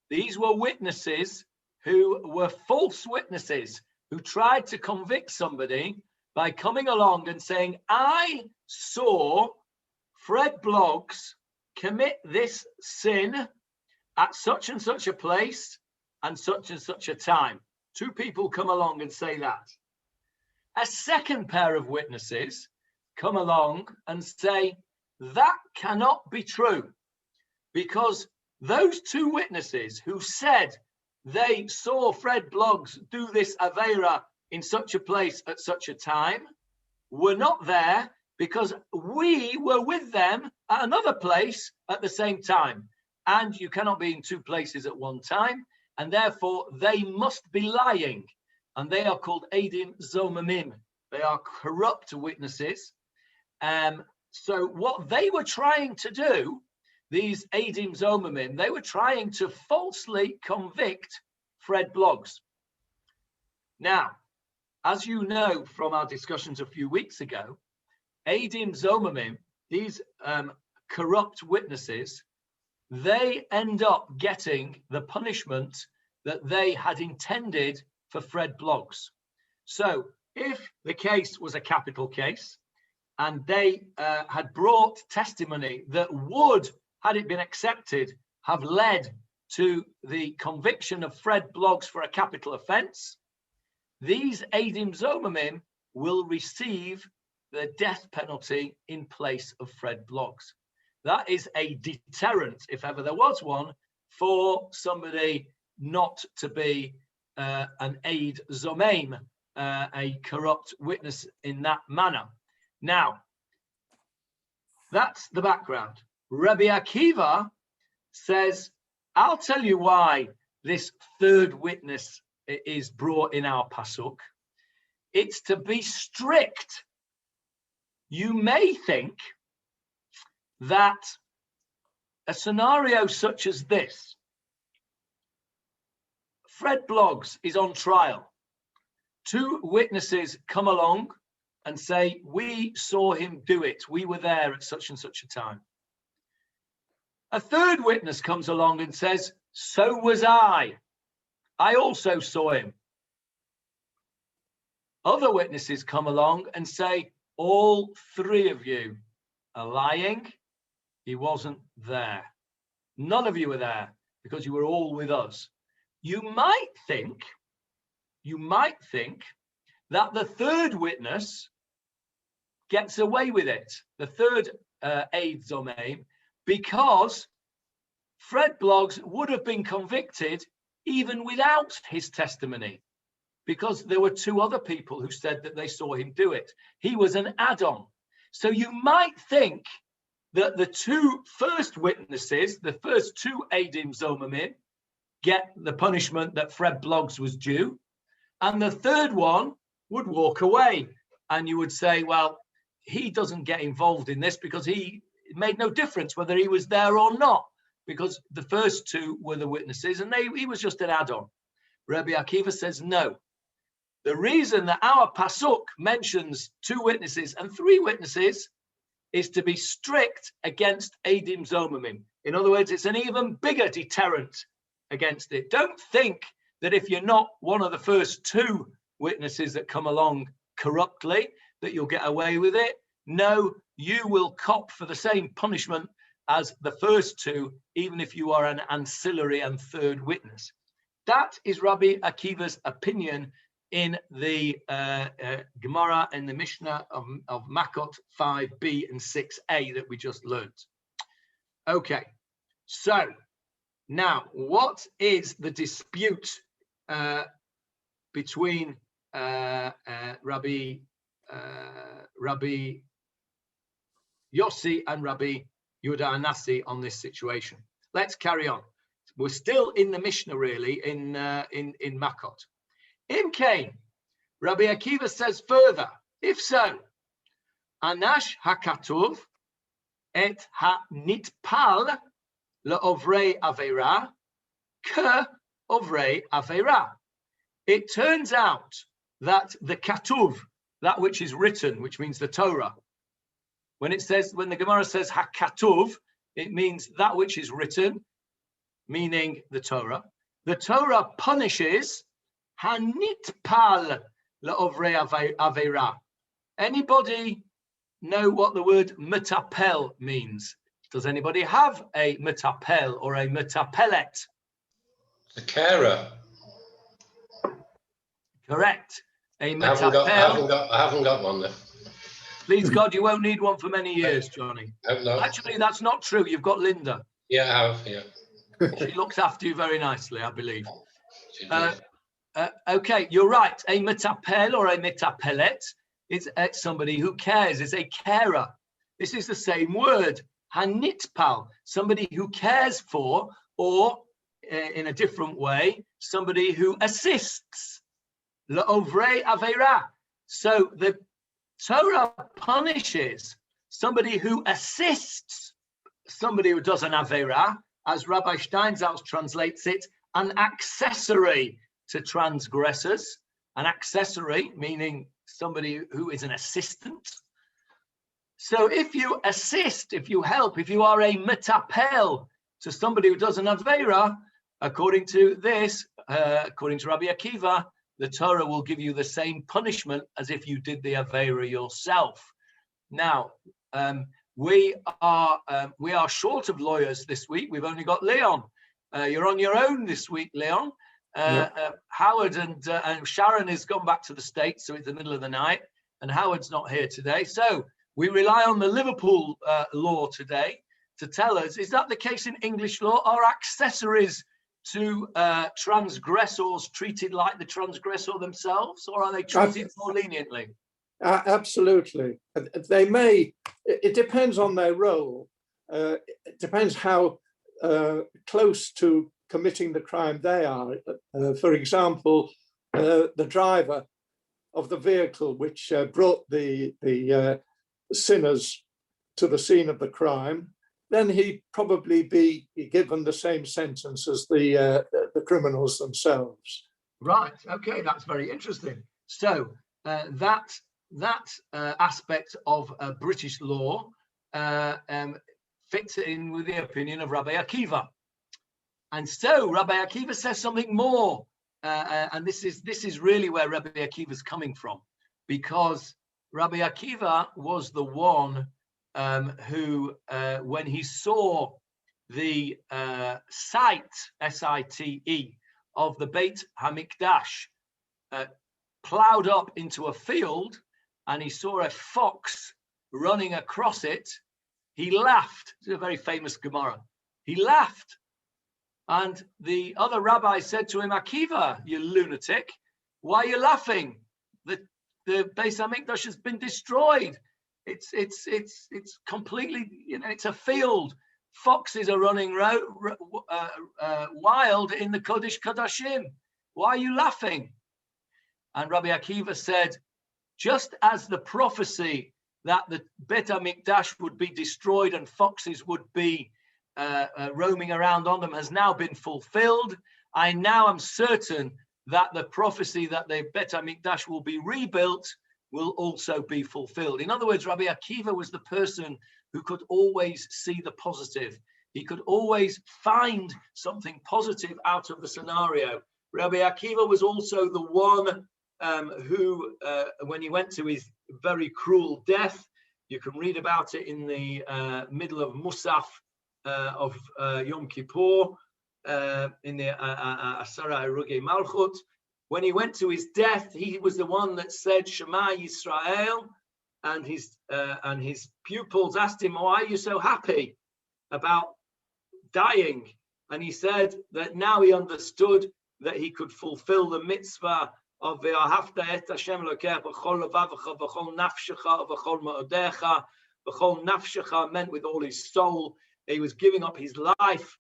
These were witnesses who were false witnesses, who tried to convict somebody by coming along and saying, I saw Fred Bloggs commit this sin at such and such a place and such a time. Two people come along and say that. A second pair of witnesses come along and say, that cannot be true, because those two witnesses who said they saw Fred Bloggs do this Aveira in such a place at such a time were not there, because we were with them at another place at the same time. And you cannot be in two places at one time, and therefore they must be lying. And they are called Eidim Zomamim. They are corrupt witnesses. So what they were trying to do, these Eidim Zomamim, they were trying to falsely convict Fred Bloggs. Now, as you know from our discussions a few weeks ago, Eidim Zomamim, these corrupt witnesses, they end up getting the punishment that they had intended for Fred Bloggs. So if the case was a capital case and they had brought testimony that would, had it been accepted, have led to the conviction of Fred Bloggs for a capital offence, these Eidim Zomamim will receive the death penalty in place of Fred Bloggs. That is a deterrent, if ever there was one, for somebody not to be an Eid Zomem, a corrupt witness in that manner. Now, that's the background. Rabbi Akiva says, I'll tell you why this third witness is brought in our pasuk. It's to be strict. You may think that a scenario such as this, Fred Bloggs is on trial. Two witnesses come along and say, we saw him do it. We were there at such and such a time. A third witness comes along and says, so was I. I also saw him. Other witnesses come along and say, all three of you are lying. He wasn't there. None of you were there because you were all with us. You might think that the third witness gets away with it, the third Eid Zomem, because Fred Bloggs would have been convicted even without his testimony, because there were two other people who said that they saw him do it. He was an add-on. So you might think that the two first witnesses, the first two Eidim Zomamim, get the punishment that Fred Bloggs was due, and the third one would walk away. And you would say, well, he doesn't get involved in this because it made no difference whether he was there or not, because the first two were the witnesses and he was just an add-on. Rabbi Akiva says no. The reason that our pasuk mentions two witnesses and three witnesses is to be strict against Eidim Zomamim. In other words, it's an even bigger deterrent against it. Don't think that if you're not one of the first two witnesses that come along corruptly, that you'll get away with it. No, you will cop for the same punishment as the first two, even if you are an ancillary and third witness. That is Rabbi Akiva's opinion in the Gemarah and the Mishnah of Makot 5b and 6a that we just learned. Okay, so now what is the dispute between Rabbi Yossi and Rabbi Yehuda Anasi on this situation? Let's carry on. We're still in the Mishnah, really, in Makot. Im Kain, Rabbi Akiva says further, if so, Anash hakatuv et ha-nitpal le'ovrei aveira ke ovrei aveira. It turns out that the katuv, that which is written, which means the Torah, when the Gemarah says hakatuv, it means that which is written, meaning the Torah. The Torah punishes hanitpal le'ovrei aveira. Anybody know what the word metapel means? Does anybody have a metapel or a metapelet? The carer. Correct. A I metapel. haven't got one there. Please God, you won't need one for many years, Johnny. No. Actually, that's not true. You've got Linda. Yeah, I have, yeah. She looks after you very nicely, I believe. She does. Okay, you're right. A metapel or a metapelet is somebody who cares. It's a carer. This is the same word. Hanitpal, somebody who cares for, or in a different way, somebody who assists. Le'ovrei aveira. So the Torah punishes somebody who assists somebody who does an aveira, as Rabbi Steinsaltz translates it, an accessory to transgressors. an accessory, meaning somebody who is an assistant. So if you assist, if you help, if you are a metapel to somebody who does an Aveira, according to this, according to Rabbi Akiva, the Torah will give you the same punishment as if you did the Aveira yourself. Now, we are short of lawyers this week. We've only got Leon. You're on your own this week, Leon. Howard and Sharon has gone back to the States, so it's the middle of the night, and Howard's not here today. So we rely on the Liverpool law today to tell us, is that the case in English law? Are accessories to transgressors treated like the transgressor themselves, or are they treated more leniently? Absolutely. They may, it depends on their role. It depends how close to committing the crime they are. For example, the driver of the vehicle which brought the sinners to the scene of the crime, then he'd probably be given the same sentence as the criminals themselves. Right. Okay, that's very interesting. So that aspect of British law fits in with the opinion of Rabbi Akiva. And so Rabbi Akiva says something more, and this is really where Rabbi Akiva is coming from, because Rabbi Akiva was the one who, when he saw the site, S-I-T-E, of the Beit HaMikdash plowed up into a field, and he saw a fox running across it, he laughed. It's a very famous Gemarah. He laughed. And the other rabbi said to him, Akiva, you lunatic, why are you laughing? The Beis HaMikdash has been destroyed. It's completely, it's a field. Foxes are running wild in the Kodesh Kodashim. Why are you laughing? And Rabbi Akiva said, just as the prophecy that the Beit HaMikdash would be destroyed and foxes would be roaming around on them has now been fulfilled, I now am certain that the prophecy that the Beit HaMikdash will be rebuilt will also be fulfilled. In other words, Rabbi Akiva was the person who could always see the positive. He could always find something positive out of the scenario. Rabbi Akiva was also the one who, when he went to his very cruel death, you can read about it in the middle of Musaf of Yom Kippur, in the Asara Eruge Malchut. When he went to his death, he was the one that said Shema Yisrael, and his pupils asked him, why are you so happy about dying? And he said that now he understood that he could fulfill the mitzvah of Ve'ahavta et Hashem Elokecha b'chol levavecha v'chol nafshecha v'chol ma'odecha. V'chol nafshecha meant with all his soul. He was giving up his life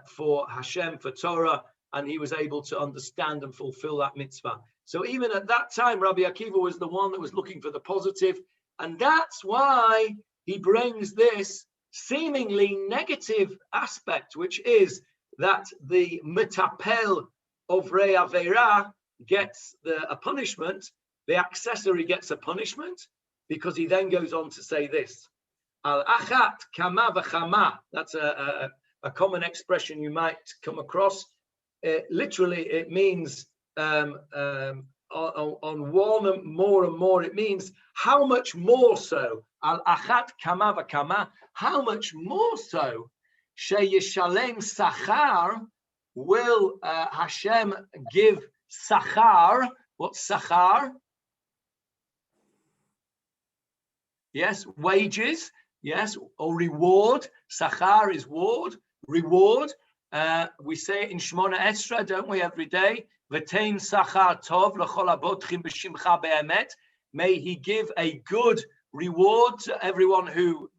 for Hashem, for Torah, and he was able to understand and fulfill that mitzvah. So even at that time, Rabbi Akiva was the one that was looking for the positive, and that's why he brings this seemingly negative aspect, which is that the metapel of Rei Aveira gets a punishment, the accessory gets a punishment, because he then goes on to say this. Al-achat kama v'chama, that's a common expression you might come across. Literally, it means on one more and more, it means how much more so. Al-achat kama v'kama, how much more so. Sheyishalem sachar, will Hashem give sachar. What's sachar? Yes, wages. Yes, or reward. Sachar is reward. We say it in Shmona Esra, don't we, every day? V'tein sachar tov l'chol abotchim b'shimcha be'emet. May he give a good reward to everyone who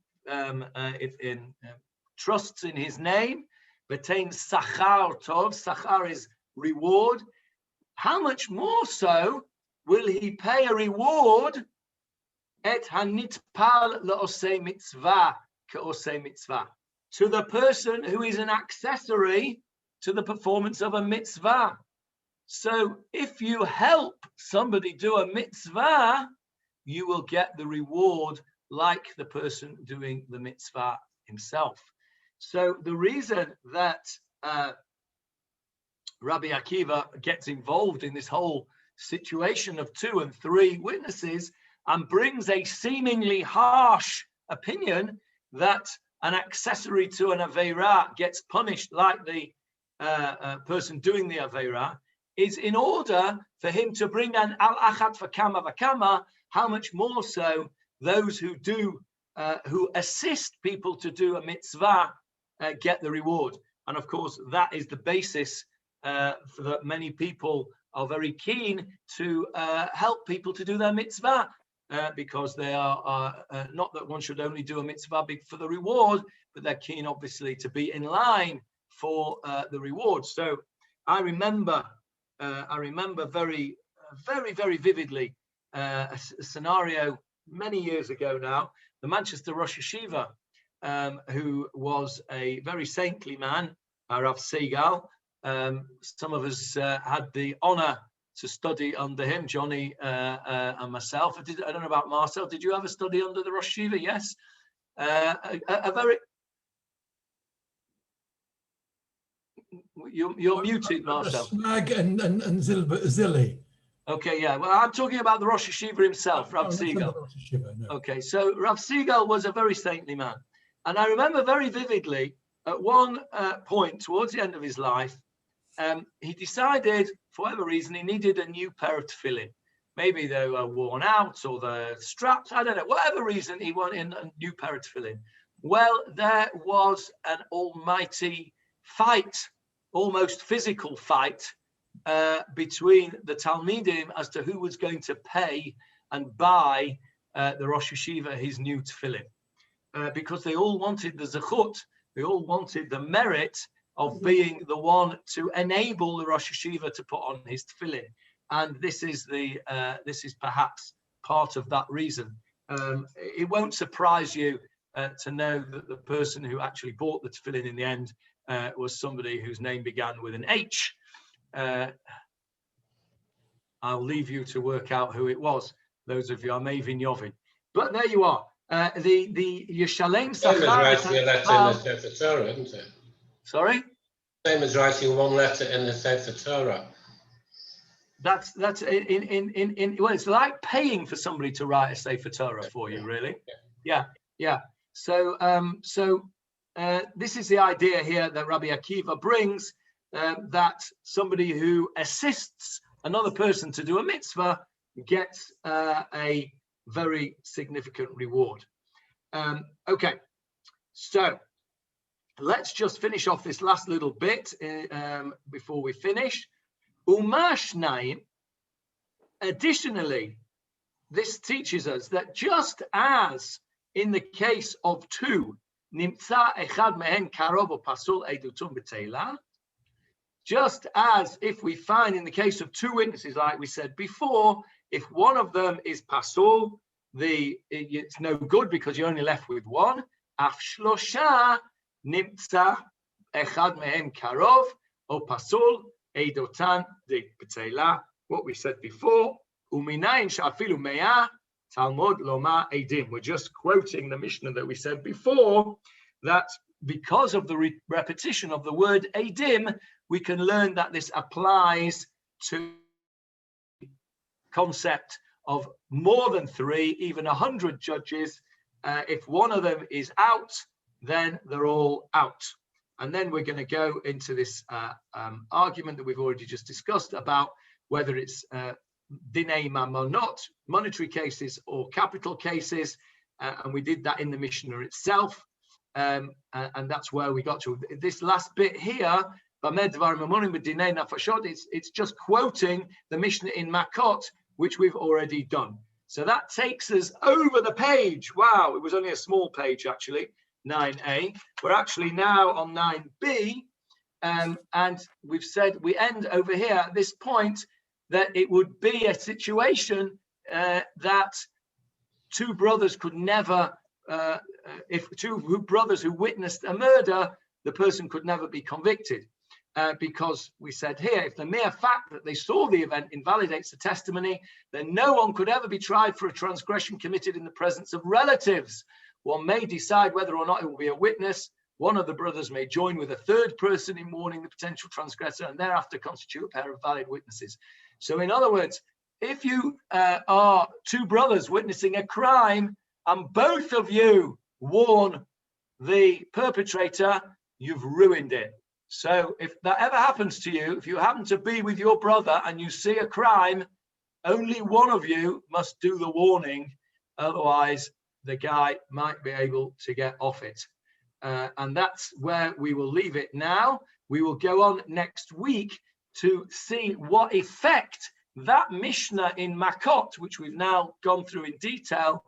trusts in his name. V'tein sachar tov. Sachar is reward. How much more so will he pay a reward? Et hanitpal le'osei mitzvah ke'osei mitzvah, to the person who is an accessory to the performance of a mitzvah. So if you help somebody do a mitzvah, you will get the reward like the person doing the mitzvah himself. So the reason that Rabbi Akiva gets involved in this whole situation of 2 and 3 witnesses and brings a seemingly harsh opinion that an accessory to an Aveira gets punished like the person doing the Aveira is in order for him to bring an al-achat v'kama v'kama, how much more so those who do, who assist people to do a mitzvah get the reward. And of course, that is the basis for that many people are very keen to help people to do their mitzvah, because they are not that one should only do a mitzvah for the reward, but they're keen obviously to be in line for the reward. So I remember very vividly a scenario many years ago now. The Manchester Rosh Yeshiva, who was a very saintly man, Rav Segal. Some of us had the honor to study under him, Johnny and myself. I don't know about Marcel. Did you ever study under the Rosh Yeshiva? Yes. A very... You're muted, Marcel. Snag and Zilli. Okay, yeah. Well, I'm talking about the Rosh Yeshiva himself, Rav Segal. No. Okay, so Rav Segal was a very saintly man. And I remember very vividly, at one point towards the end of his life, he decided, for whatever reason, he needed a new pair of tefillin. Maybe they were worn out or the straps, I don't know. Whatever reason, he wanted a new pair of tefillin. Well, there was an almighty fight, almost physical fight, between the Talmidim as to who was going to pay and buy the Rosh Yeshiva his new tefillin. Because they all wanted the zechut, they all wanted the merit of being the one to enable the Rosh Yeshiva to put on his tefillin. And this is perhaps part of that reason. It won't surprise you to know that the person who actually bought the tefillin in the end was somebody whose name began with an H. I'll leave you to work out who it was. Those of you are Mavin Yovin. But there you are. The Yeshalem Same as writing a letter in the Sefer Torah, isn't it? Sorry? Same as writing one letter in the Sefer Torah. That's in well, it's like paying for somebody to write a Sefer Torah for you, really. Yeah. So this is the idea here that Rabbi Akiva brings, that somebody who assists another person to do a mitzvah gets a very significant reward. Okay, so let's just finish off this last little bit before we finish. Umashnayim. Additionally, this teaches us that just as in the case of 2, nimtza echad mehen karov or pasul edutum b'teila, just as if we find in the case of 2 witnesses, like we said before, if one of them is pasul, it's no good because you're only left with 1. Af shlosha nimtza echad mehen karov or pasul eidotan de b'teila. What we said before, uminayin shafilu me'ah talmud loma edim. We're just quoting the Mishnah that we said before, that because of the repetition of the word edim, we can learn that this applies to the concept of more than 3, even 100 judges. If one of them is out, then they're all out. And then we're going to go into this argument that we've already just discussed about whether it's dinei mamonot, monetary cases, or capital cases. And we did that in the Mishnah itself. And that's where we got to. This last bit here, it's just quoting the Mishnah in Makot, which we've already done. So that takes us over the page. Wow, it was only a small page, actually. 9a. We're actually now on 9b, and we've said we end over here at this point that it would be a situation that 2 brothers could never, if 2 brothers who witnessed a murder, the person could never be convicted. because we said here, if the mere fact that they saw the event invalidates the testimony, then no one could ever be tried for a transgression committed in the presence of relatives. One may decide whether or not it will be a witness. One of the brothers may join with a third person in warning the potential transgressor and thereafter constitute a pair of valid witnesses. So in other words, if you are two brothers witnessing a crime and both of you warn the perpetrator, you've ruined it. So if that ever happens to you, if you happen to be with your brother and you see a crime, only one of you must do the warning. Otherwise, the guy might be able to get off it. And that's where we will leave it now. We will go on next week to see what effect that Mishnah in Makot, which we've now gone through in detail,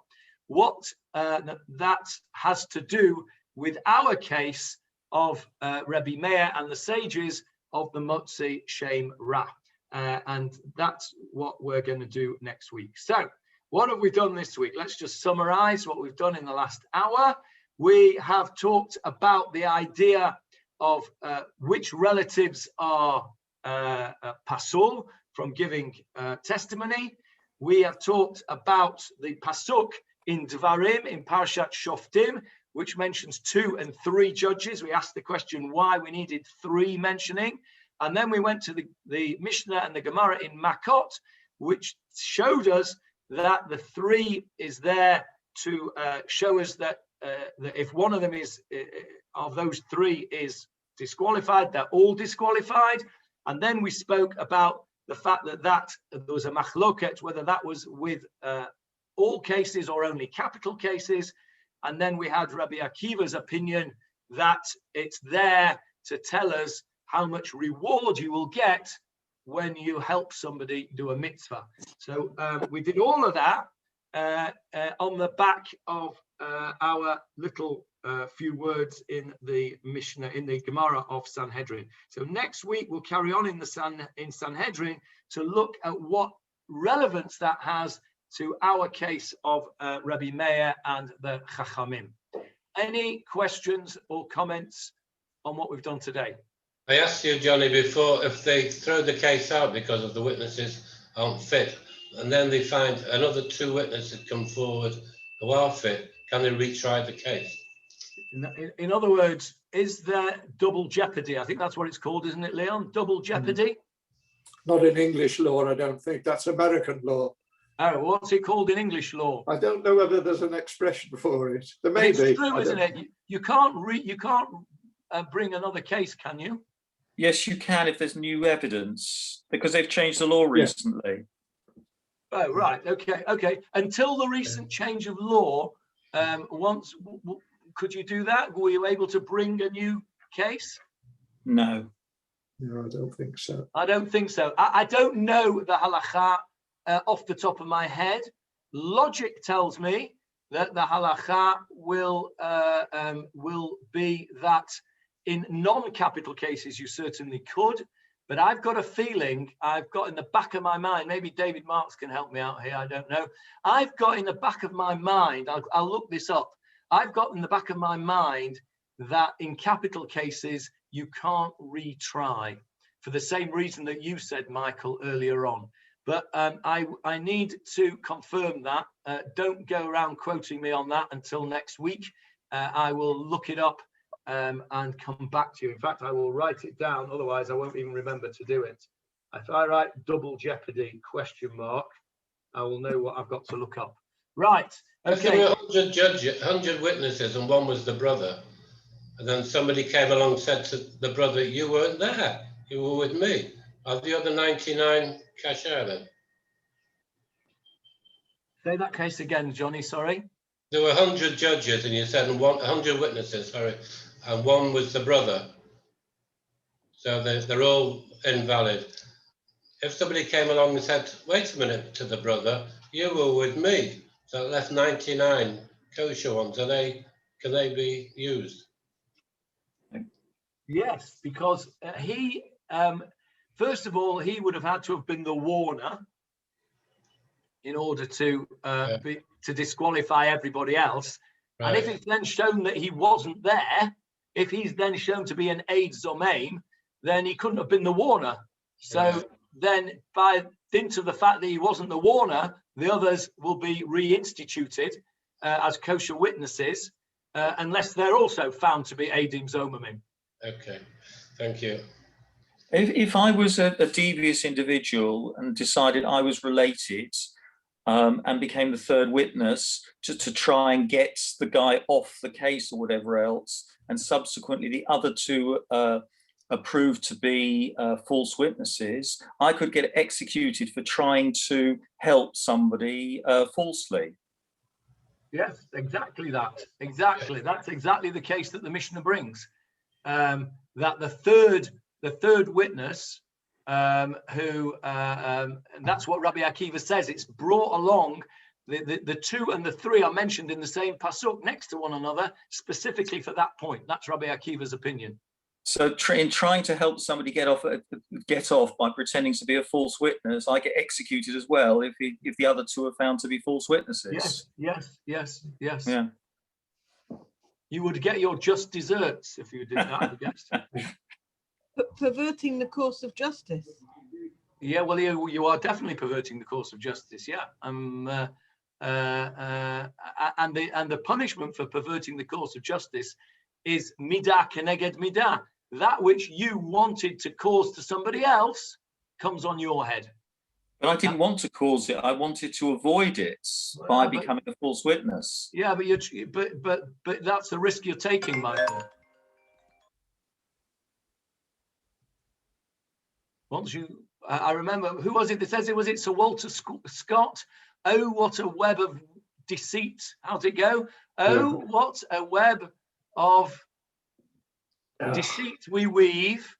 what that has to do with our case of Rabbi Meir and the sages of the Motzi Shem Ra. And that's what we're going to do next week. So what have we done this week? Let's just summarize what we've done in the last hour. We have talked about the idea of which relatives are pasul from giving testimony. We have talked about the pasuk in Dvarim, in Parashat Shoftim, which mentions 2 and 3 judges. We asked the question why we needed 3 mentioning. And then we went to the Mishnah and the Gemarah in Makot, which showed us that the 3 is there to show us that if one of them is of those 3 is disqualified, they're all disqualified. And then we spoke about the fact that there was a machloket, whether that was with all cases or only capital cases. And then we had Rabbi Akiva's opinion that it's there to tell us how much reward you will get when you help somebody do a mitzvah. So we did all of that on the back of our little few words in the Mishnah, in the Gemarah of Sanhedrin. So next week we'll carry on in Sanhedrin to look at what relevance that has to our case of Rabbi Meir and the Chachamim. Any questions or comments on what we've done today? I asked you, Johnny, before, if they throw the case out because of the witnesses aren't fit, and then they find another 2 witnesses come forward who are fit, can they retry the case? In other words, is there double jeopardy? I think that's what it's called, isn't it, Leon? Double jeopardy? Not in English law, I don't think. That's American law. Oh, what's it called in English law? I don't know whether there's an expression for it. There may be. It's true, isn't it? You can't bring another case, can you? Yes, you can if there's new evidence, because they've changed the law recently. Oh, right. Okay. Until the recent change of law, could you do that? Were you able to bring a new case? No. No, I don't think so. I don't think so. I don't know the halakha off the top of my head. Logic tells me that the halakha will be that in non-capital cases you certainly could, but I've got a feeling, I've got in the back of my mind, maybe David Marks can help me out here, I don't know. I've got in the back of my mind, I'll look this up, I've got in the back of my mind that in capital cases you can't retry for the same reason that you said, Michael, earlier on. But I need to confirm that. Don't go around quoting me on that until next week. I will look it up and come back to you. In fact, I will write it down. Otherwise, I won't even remember to do it. If I write double jeopardy ? I will know what I've got to look up. Right. Okay. There were 100 witnesses, and one was the brother. And then somebody came along and said to the brother, "You weren't there. You were with me." Are the other 99 kasher then? Say that case again, Johnny, sorry. There were 100 judges, and you said 100 witnesses, sorry, and one was the brother. So they're all invalid. If somebody came along and said, "Wait a minute," to the brother, "You were with me," so it left 99 kosher ones, can they be used? Yes, because he, first of all, he would have had to have been the warner in order to disqualify everybody else. Right. And if it's then shown that he wasn't there, if he's then shown to be an Eid Zomeim, then he couldn't have been the warner. So then, by dint of the fact that he wasn't the warner, the others will be reinstituted as kosher witnesses, unless they're also found to be Eidim Zomamim. Okay, thank you. If I was a devious individual and decided I was related and became the third witness to try and get the guy off the case or whatever else, and subsequently the other two are proved to be false witnesses, I could get executed for trying to help somebody falsely. Yes, exactly that. Exactly. That's exactly the case that the Mishnah brings. That the third witness, and that's what Rabbi Akiva says, it's brought along, the 2 and the 3 are mentioned in the same pasuk next to one another, specifically for that point. That's Rabbi Akiva's opinion. So in trying to help somebody get off by pretending to be a false witness, I get executed as well if the other 2 are found to be false witnesses. Yes. Yeah. You would get your just desserts if you did that, I guess. But perverting the course of justice. Yeah, well, you are definitely perverting the course of justice. Yeah, and the punishment for perverting the course of justice is midah keneged midah. That which you wanted to cause to somebody else comes on your head. But I didn't want to cause it. I wanted to avoid it by becoming a false witness. Yeah, but that's the risk you're taking, Michael. Once you, I remember, who was it that says it? Was it Sir Walter Scott? Oh, what a web of deceit. How'd it go? Oh, what a web of deceit we weave.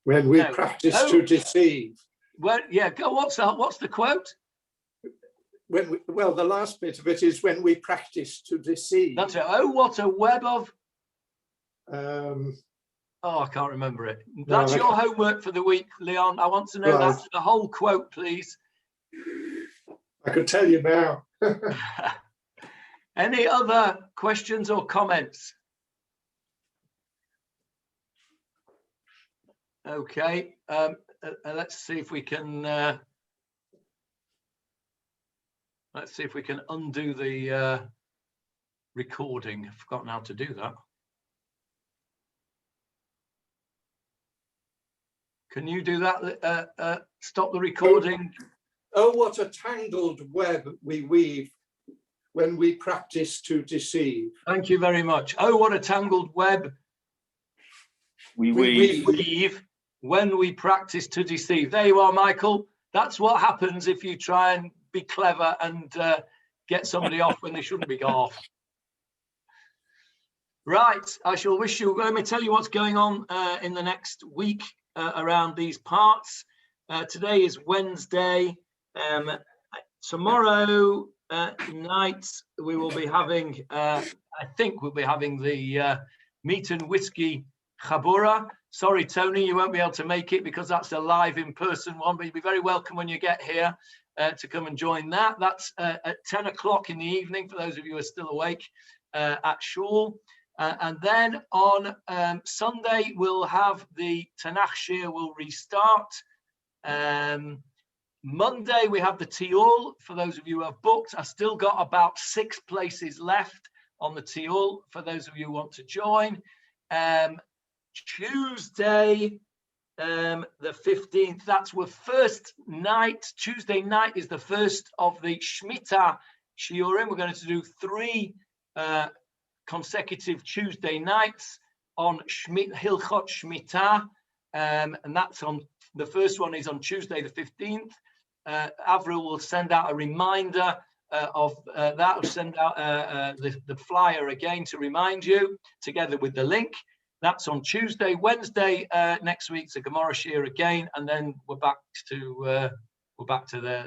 When we practice to deceive. Well, yeah, go. What's the quote? Well, the last bit of it is when we practice to deceive. That's it. Oh, what a web of. Oh, I can't remember it. That's your homework for the week, Leon. I want to know that's the whole quote, please. I could tell you now. Any other questions or comments? Okay. Let's see if we can. Let's see if we can undo the recording. I've forgotten how to do that. Can you do that? Stop the recording. Oh, what a tangled web we weave when we practice to deceive. Thank you very much. Oh, what a tangled web we weave when we practice to deceive. There you are, Michael. That's what happens if you try and be clever and get somebody off when they shouldn't be got off. Right, I shall wish you, let me tell you what's going on in the next week around these parts. Today is Wednesday. Tomorrow night we will be having, I think we'll be having the meat and whiskey chabura. Sorry, Tony, you won't be able to make it because that's a live in-person one, but you'll be very welcome when you get here to come and join that. That's at 10 o'clock in the evening for those of you who are still awake at Shul. And then on Sunday, we'll have the Tanakh Shir will restart. Monday, we have the Tiul. For those of you who have booked, I've still got about 6 places left on the Tiul for those of you who want to join. Tuesday, the 15th, that's our first night. Tuesday night is the first of the Shemitah Shiurim. We're going to do 3 consecutive Tuesday nights on Hilchot Shemitah, and that's on, the first one is on Tuesday the 15th. Avril will send out a reminder of that, will send out the flyer again to remind you, together with the link. That's on Tuesday. Wednesday next week's a Gemarah Shir again, and then we're back to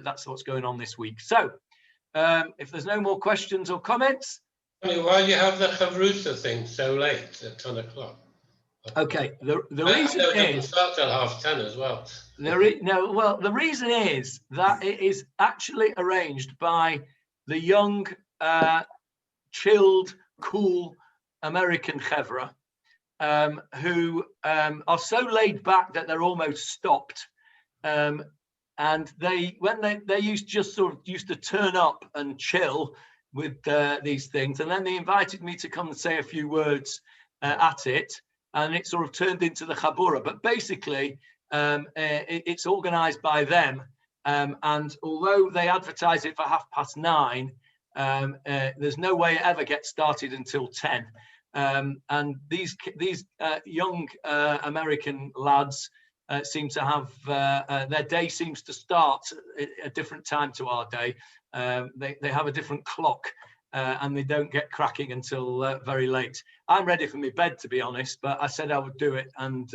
that's what's going on this week. So if there's no more questions or comments. Why do you have the Chavrusa thing so late at 10 o'clock? Okay, the reason is it start till 10:30 as well. The reason is that it is actually arranged by the young, chilled, cool American chevra, who are so laid back that they're almost stopped. And they used to turn up and chill with these things, and then they invited me to come and say a few words at it, and it sort of turned into the Chabura. But basically, it's organised by them, and although they advertise it for 9:30, there's no way it ever gets started until 10. And these young American lads seem to have their day seems to start at a different time to our day. They have a different clock, and they don't get cracking until very late. I'm ready for my bed, to be honest, but I said I would do it, and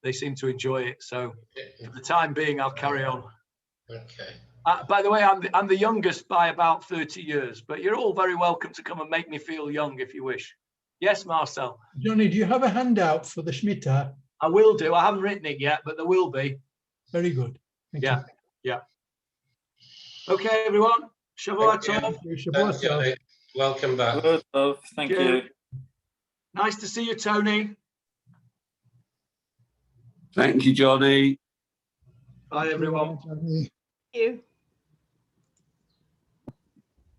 they seem to enjoy it. So for the time being, I'll carry on. Okay. By the way, I'm the youngest by about 30 years, but you're all very welcome to come and make me feel young if you wish. Yes, Marcel? Johnny, do you have a handout for the Shemitah? I will do. I haven't written it yet, but there will be. Very good. Thank Yeah, yeah. Okay, everyone. Shavua Tov. you. Thanks, Johnny. Welcome back. Good love. Thank you. Nice to see you, Tony. Thank you, Johnny. Bye, everyone. Thank you.